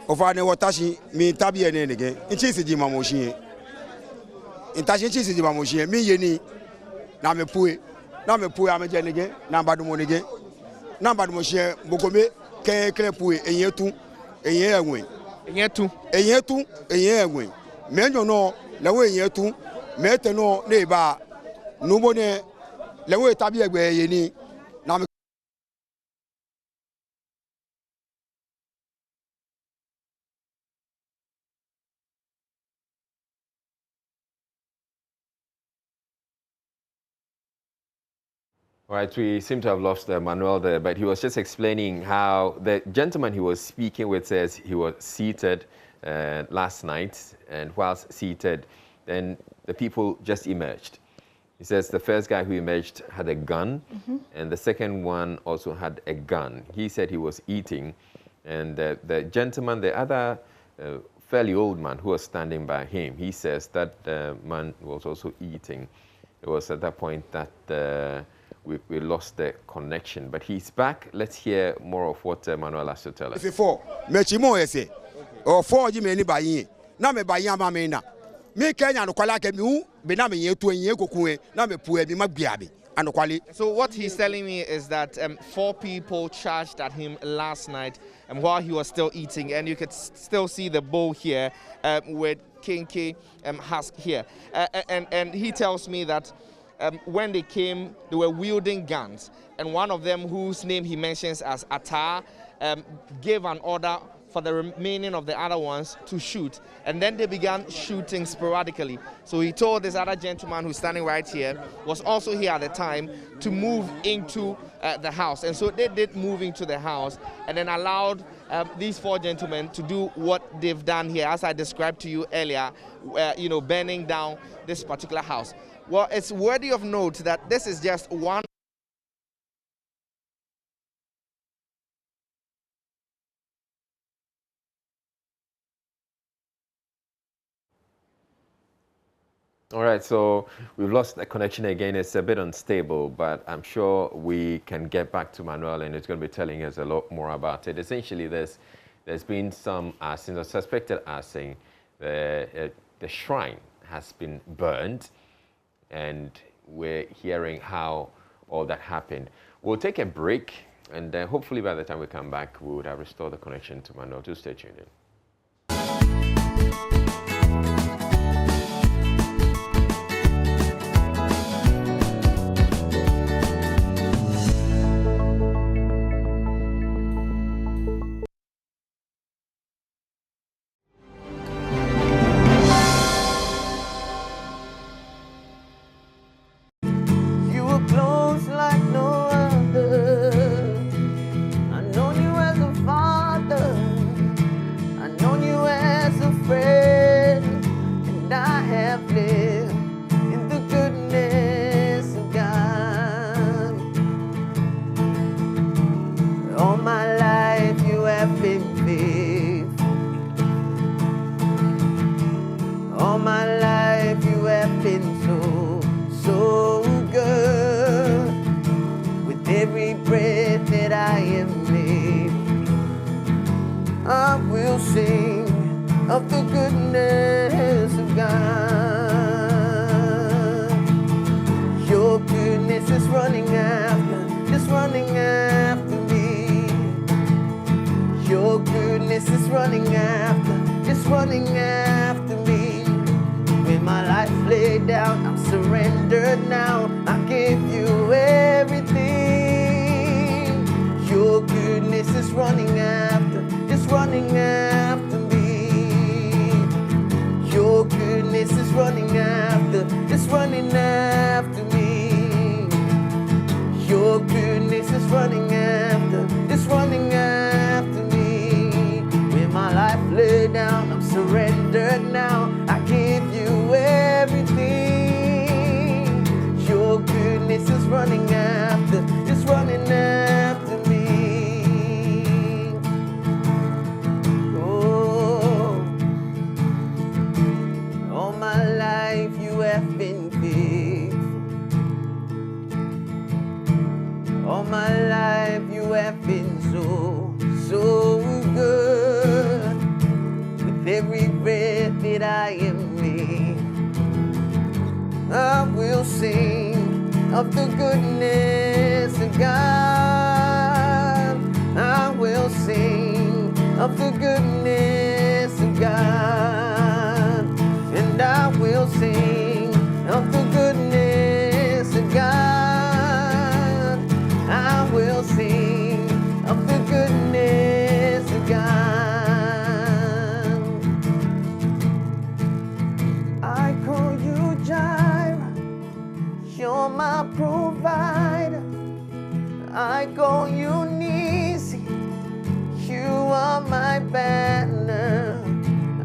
Ofane watashi mi tabiye ne nege. Inchi ji mamoshi. Intashi inchi ji mamoshi. Mi yeni na me pue ame jenege na mbadu monege. Na mbadu moshi bokome ke pue enyetu enye enwe. Menyo no lewe enyetu mete no neba nubone lewe tabi egbe yeni na Right, we seem to have lost Manuel there, but he was just explaining how the gentleman he was speaking with says he was seated last night, and whilst seated, then the people just emerged. He says the first guy who emerged had a gun, and the second one also had a gun. He said he was eating, and the gentleman, the other fairly old man who was standing by him, he says that man was also eating. It was at that point that we lost the connection, but he's back. Let's hear more of what Manuel has to tell us. So what he's telling me is that 4 people charged at him last night while he was still eating, and you could still see the bowl here with Kinky husk here. And he tells me that when they came, they were wielding guns, and one of them, whose name he mentions as Atar, gave an order for the remaining of the other ones to shoot, and then they began shooting sporadically. So he told this other gentleman who's standing right here, was also here at the time, to move into the house. And so they did move into the house, and then allowed these 4 gentlemen to do what they've done here, as I described to you earlier, burning down this particular house. Well, it's worthy of note that this is just one. All right, so we've lost the connection again. It's a bit unstable, but I'm sure we can get back to Manuel, and he's going to be telling us a lot more about it. Essentially, there's been some arson, or suspected arson. The shrine has been burned, and we're hearing how all that happened. We'll take a break, and hopefully by the time we come back, we would have restored the connection to Manuel. Do stay tuned in. You're my provider. I call you Nisi, you are my banner.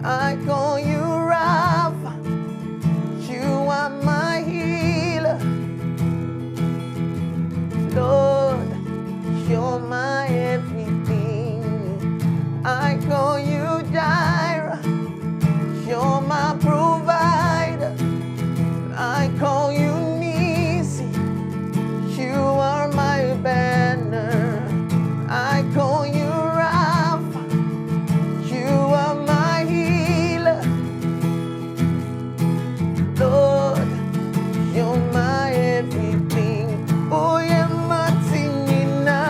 I call you Rafa, you are my healer. Lord, you're my everything. I call you Jireh, you're my provider. I call you Nisi, you are my banner. I call you Rapha, you are my healer. Lord, you're my everything. Oh, yeah, my tingina.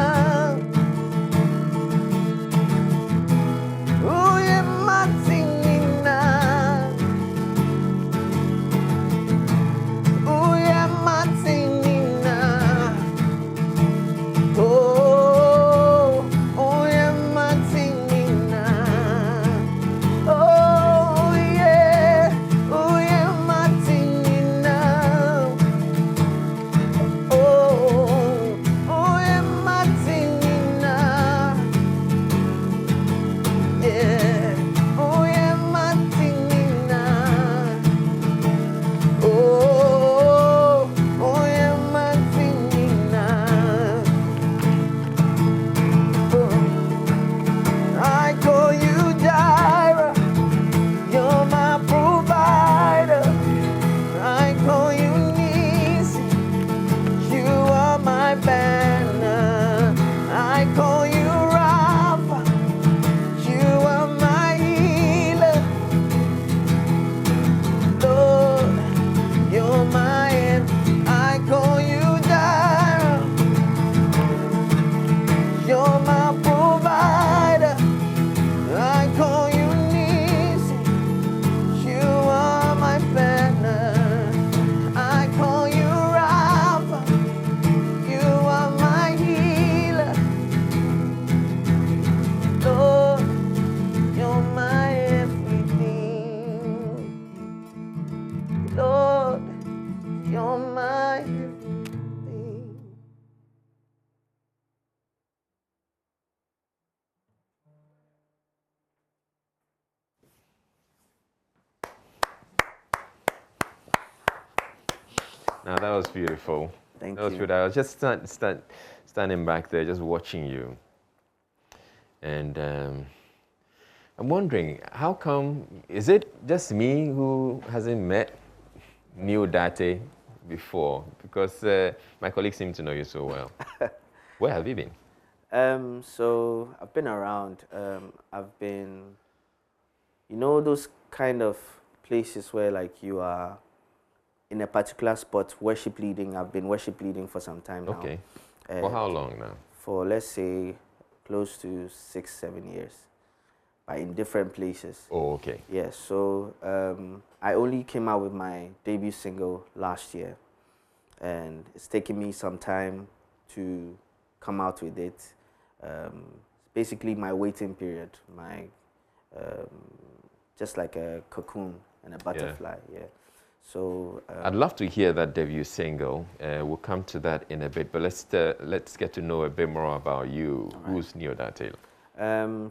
Oh, yeah, my tingina. Oh, yeah, my tingina. Oh, oh, yeah, my tingina. Oh, yeah, my tingina. Oh, yeah, my tingina. Yeah, oh, yeah, my tingina. Oh, yeah, my tingina. I call you Jireh, you're my provider. I call you Nisi, you are my banner. I call you Rapha, you are my healer. Lord, you're my end. I call you Jireh, you're my provider. I call you Nisi, you are my banner. I call you Rapha, you are my healer. Lord, you're my everything. Lord, you're my everything. Now that was beautiful. Thank that was you. beautiful. I was just standing back there, just watching you. And I'm wondering, how come, is it just me who hasn't met Neo Date before? Because my colleagues seem to know you so well. Where have you been? So I've been around. I've been, you know, those kind of places where like you are in a particular spot, worship leading. I've been worship leading for some time now. Okay. For how long now? For, let's say, close to 6-7 years, but in different places. Oh, okay. Yes, so I only came out with my debut single last year, and it's taken me some time to come out with it. Basically my waiting period, my just like a cocoon and a butterfly, yeah. So I'd love to hear that debut single. We'll come to that in a bit, but let's get to know a bit more about you. Right. Who's Neo Date?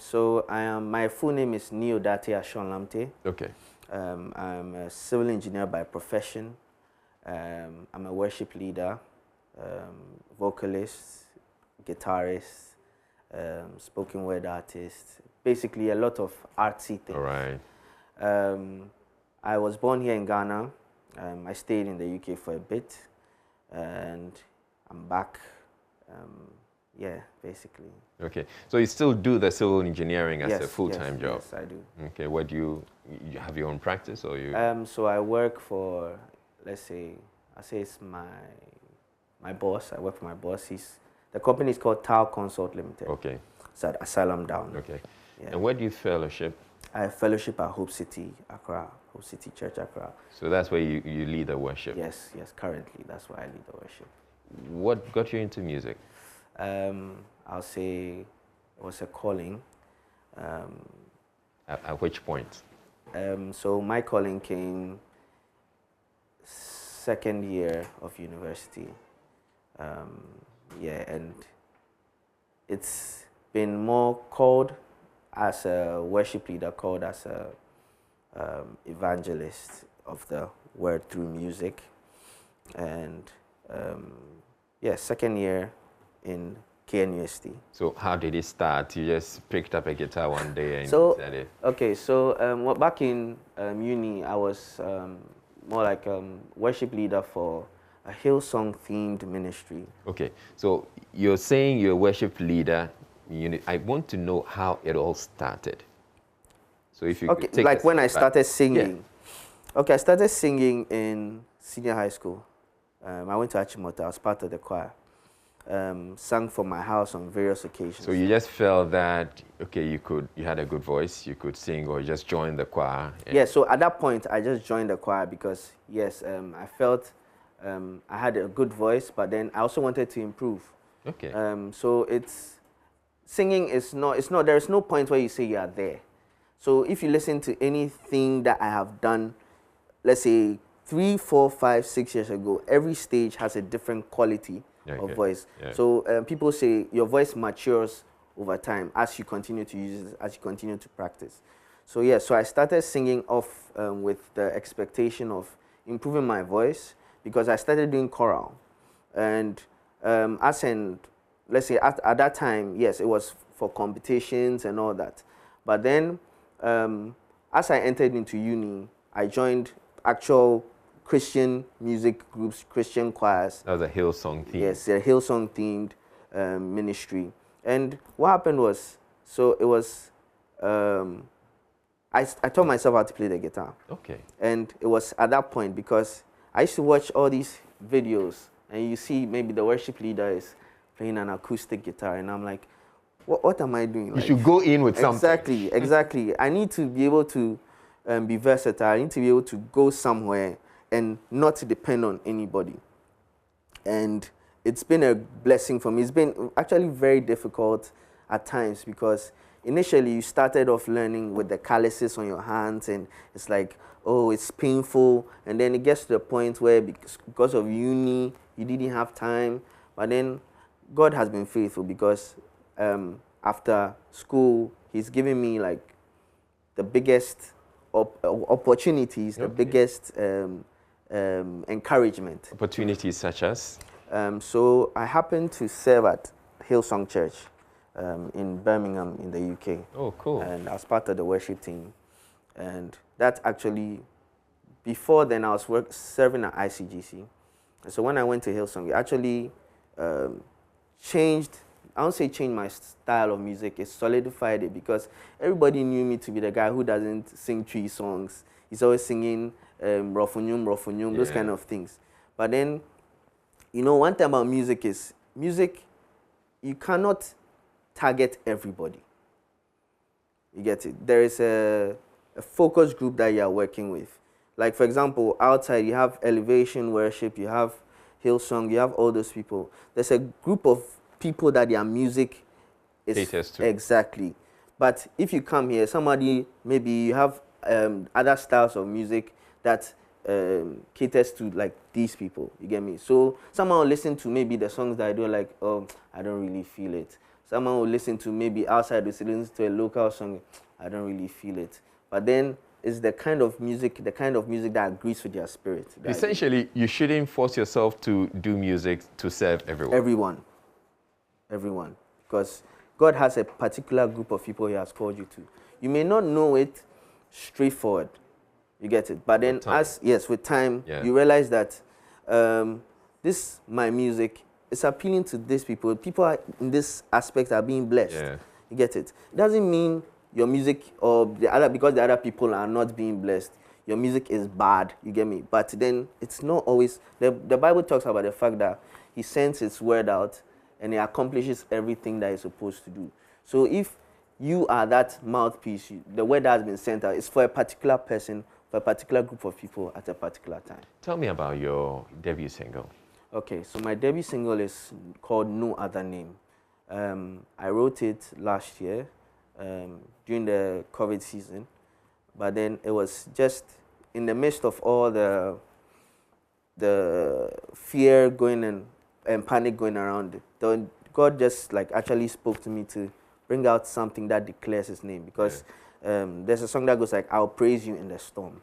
So my full name is Neo Date Ashon Lamte. Okay. I'm a civil engineer by profession. I'm a worship leader, vocalist, guitarist, spoken word artist. Basically a lot of artsy things. All right. I was born here in Ghana. I stayed in the UK for a bit, and I'm back. Yeah, basically. Okay, so you still do the civil engineering as a full-time job? Yes, I do. Okay, what do you have your own practice, or you? So I work for, let's say, it's my boss. I work for my boss. The company is called Tao Consult Limited. Okay. It's at Asylum Down. Okay. Yeah. And where do you fellowship? I fellowship at Hope City, Accra, Hope City Church, Accra. So that's where you lead the worship? Yes, currently that's where I lead the worship. What got you into music? I'll say it was a calling. At which point? So my calling came second year of university. Yeah, and it's been more called as a worship leader, called as a evangelist of the word through music. And yeah, second year in KNUST. So how did it start? You just picked up a guitar one day and So, said it? okay, so well, back in uni, I was more like worship leader for a Hillsong themed ministry. Okay, so you're saying you're a worship leader. I want to know how it all started. So if you could take like us when I back. started singing. Yeah. Okay, I started singing in senior high school. I went to Achimota. I was part of the choir. Sang for my house on various occasions. So you just felt that, okay, you had a good voice, you could sing, or you just joined the choir? Yeah, so at that point, I just joined the choir because, yes, I felt I had a good voice, but then I also wanted to improve. Okay. So singing is not, there is no point where you say you are there. So if you listen to anything that I have done, let's say 3, 4, 5, 6 years ago, every stage has a different quality of voice. Yeah. So people say your voice matures over time as you continue to use it, as you continue to practice. So yeah, so I started singing off with the expectation of improving my voice because I started doing choral. And let's say at that time, yes, it was for competitions and all that. But then as I entered into uni, I joined actual Christian music groups, Christian choirs. That was a Hillsong theme. Yes, a Hillsong themed ministry. And what happened was, so it was, I taught myself how to play the guitar. Okay. And it was at that point because I used to watch all these videos and you see maybe the worship leader is playing an acoustic guitar and I'm like, what am I doing? You should go in with something. Exactly. I need to be able to be versatile. I need to be able to go somewhere and not to depend on anybody. And it's been a blessing for me. It's been actually very difficult at times because initially you started off learning with the calluses on your hands and it's like, oh, it's painful. And then it gets to the point where because of uni, you didn't have time. But then God has been faithful because after school, he's given me like the biggest opportunities, the biggest encouragement. Opportunities such as? So I happened to serve at Hillsong Church in Birmingham in the UK. Oh, cool. And I was part of the worship team. And that actually, before then I was serving at ICGC. And so when I went to Hillsong, it actually changed, I won't say changed my style of music, it solidified it because everybody knew me to be the guy who doesn't sing tree songs. He's always singing rofunyum, those kind of things. But then, you know, one thing about music is, you cannot target everybody. You get it? There is a focus group that you are working with. Like, for example, outside you have Elevation Worship, you have Hillsong, you have all those people. There's a group of people that their music is caters to. Exactly. But if you come here, maybe you have other styles of music that caters to like these people, you get me? So someone will listen to maybe the songs that I do like, oh, I don't really feel it. Someone will listen to maybe outside, will listen to a local song, I don't really feel it. But then it's the kind of music that agrees with their spirit. Essentially, you shouldn't force yourself to do music to serve everyone. Everyone. Because God has a particular group of people he has called you to. You may not know it straightforward. You get it? But then with time, you realize that my music is appealing to these people. People in this aspect are being blessed. Yeah. You get it? It doesn't mean your music because the other people are not being blessed, your music is bad, you get me? But then it's not always, the Bible talks about the fact that he sends his word out and he accomplishes everything that he's supposed to do. So if you are that mouthpiece, the word that has been sent out is for a particular person, for a particular group of people at a particular time. Tell me about your debut single. Okay, so my debut single is called No Other Name. I wrote it last year during the COVID season, but then it was just in the midst of all the the fear going and panic going around, God God just like actually spoke to me to bring out something that declares His name, because there's a song that goes like, "I'll praise you in the storm."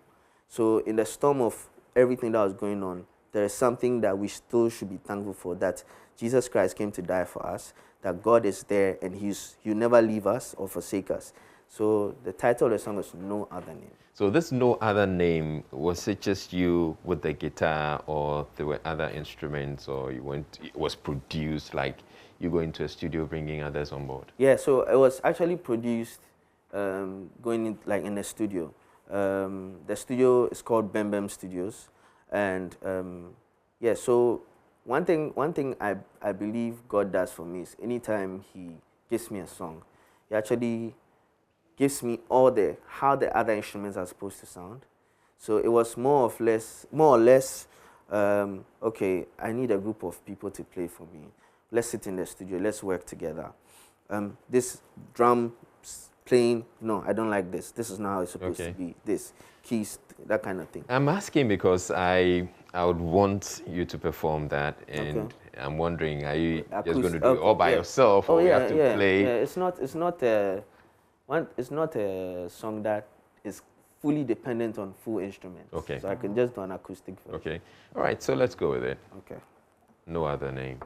So in the storm of everything that was going on, there is something that we still should be thankful for, that Jesus Christ came to die for us, that God is there and He'll never leave us or forsake us. So the title of the song is No Other Name. So this No Other Name, was it just you with the guitar, or there were other instruments, or it was produced, like you go into a studio bringing others on board? Yeah, so it was actually produced going in, like in the studio. The studio is called Bem Bem Studios, and yeah, so one thing I believe God does for me is anytime He gives me a song, He actually gives me how the other instruments are supposed to sound. So it was more or less, okay, I need a group of people to play for me. Let's sit in the studio, let's work together. This drum playing, no, I don't like this. This is not how it's supposed to be. This, keys, that kind of thing. I'm asking because I would want you to perform that, and I'm wondering, are you just going to do it all by yourself, or you have to play? Yeah, it's not a song that is fully dependent on full instruments. Okay. So I can just do an acoustic version. Okay. All right, so let's go with it. Okay. No Other Name.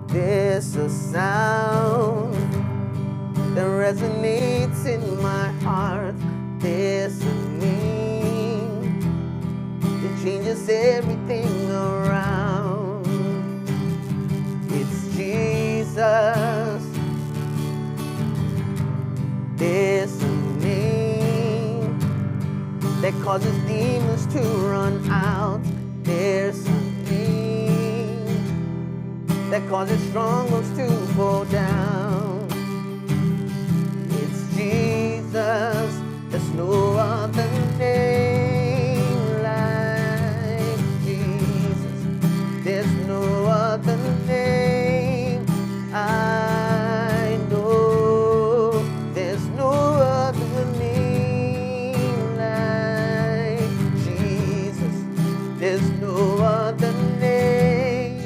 There's a sound that resonates in my heart. There's a name that changes everything around. It's Jesus. There's a name that causes demons to run out. There's a name that causes strongholds to fall down. It's Jesus. There's no other name like Jesus. There's no other name I know. There's no other name like Jesus. There's no other name.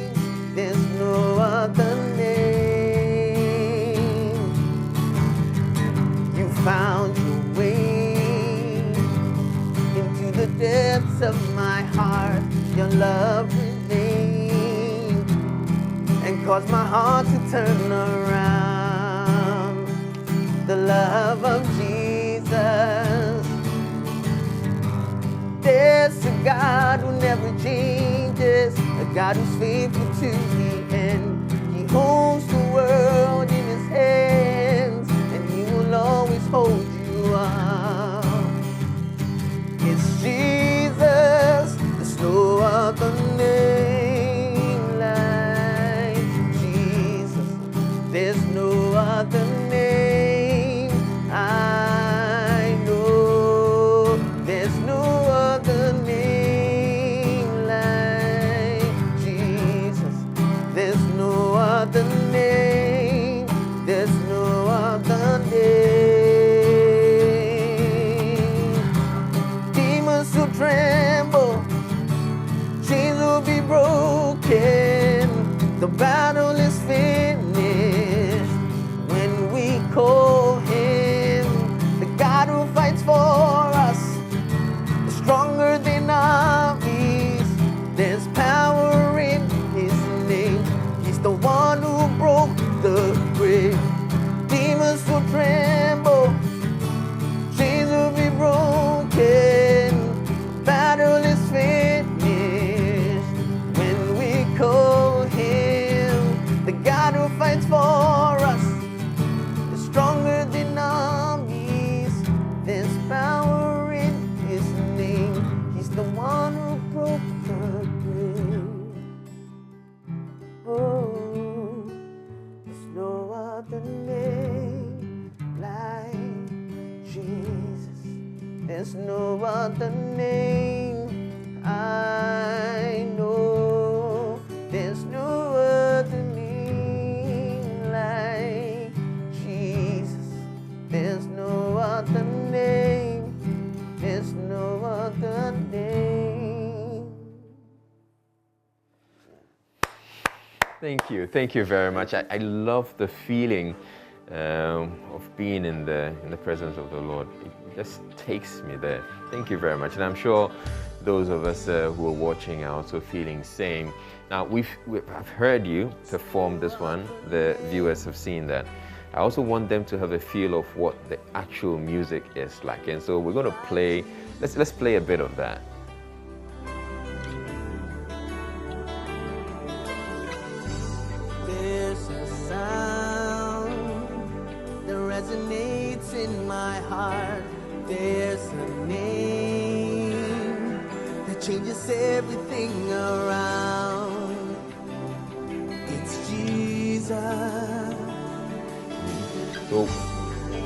There's no other name. You found your way into the depths of my heart. Your love remained and caused my heart to turn around. The love of Jesus. There's a God who never changes, a God who's faithful to the end. He holds the world in His hands, and He will always hold you up. It's Jesus. There's no other name like Jesus. There's no other name I know. There's no other name like Jesus. There's no other name. There's no other name. Demons will tremble. Chains will be broken. The battle is finished when we call Him. The God who fights for us is stronger than armies. There's power in His name. He's the one who broke the grave. Demons will tremble. Chains will be broken. Battle is finished when we call Him. The God who fights for us is stronger than armies. There's power in His name. He's the one who broke the grave. Oh, there's no other name like Jesus. There's no other name I know. There's no other name like Jesus. There's no other name. There's no other name. Thank you very much. I love the feeling of being in the presence of the Lord. It just takes me there. Thank you very much, and I'm sure those of us who are watching are also feeling same. Now I've heard you perform this one. The viewers have seen that. I also want them to have a feel of what the actual music is like, and so we're going to play. Let's play a bit of that. There's a sound that resonates in my heart. There's a name that changes everything around. It's Jesus. So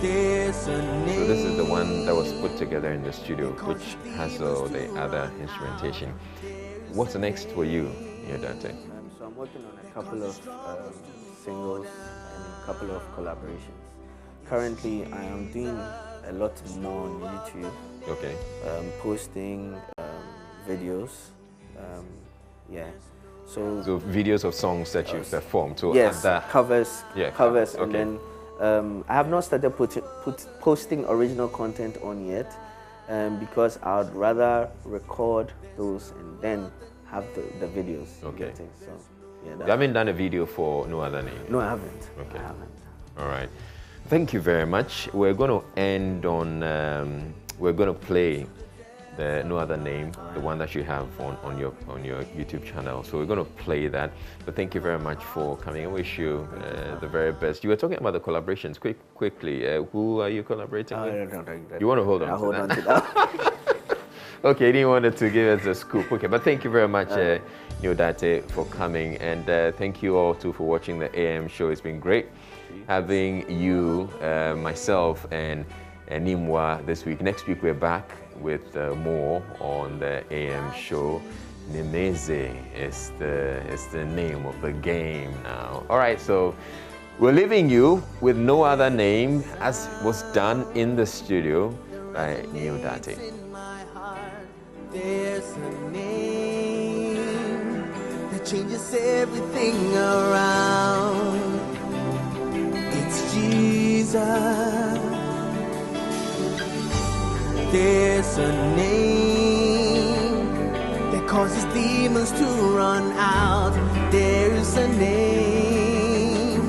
There's a name. So this is the one that was put together in the studio, which has all the other instrumentation. What's next for you, Dante? So I'm working on a couple of singles and a couple of collaborations. Currently, I am doing a lot more on YouTube. Okay. Posting videos. Yeah. So videos of songs that you performed. So yes, covers. Yeah, covers, okay. And then I have not started posting original content on yet, because I'd rather record those and then have the videos. Okay. So yeah. You haven't done a video for No Other Name? No, I haven't. Okay. I haven't. All right. Thank you very much. We're going to end on, we're going to play the No Other Name, the one that you have on your YouTube channel. So we're going to play that. But thank you very much for coming. I wish you the very best. You were talking about the collaborations. Quickly, who are you collaborating with? No, you want to hold on? I'll hold on to that. Okay, you didn't want to give us a scoop. Okay, but thank you very much, Nyodate, for coming. And thank you all too for watching the AM show. It's been great having you, myself, and Nimwa this week. Next week, we're back with more on the AM show. Nemeze is the name of the game now. All right, so we're leaving you with No Other Name, as was done in the studio by Nyodate. There's a name that changes everything around. It's Jesus. There's a name that causes demons to run out. There's a name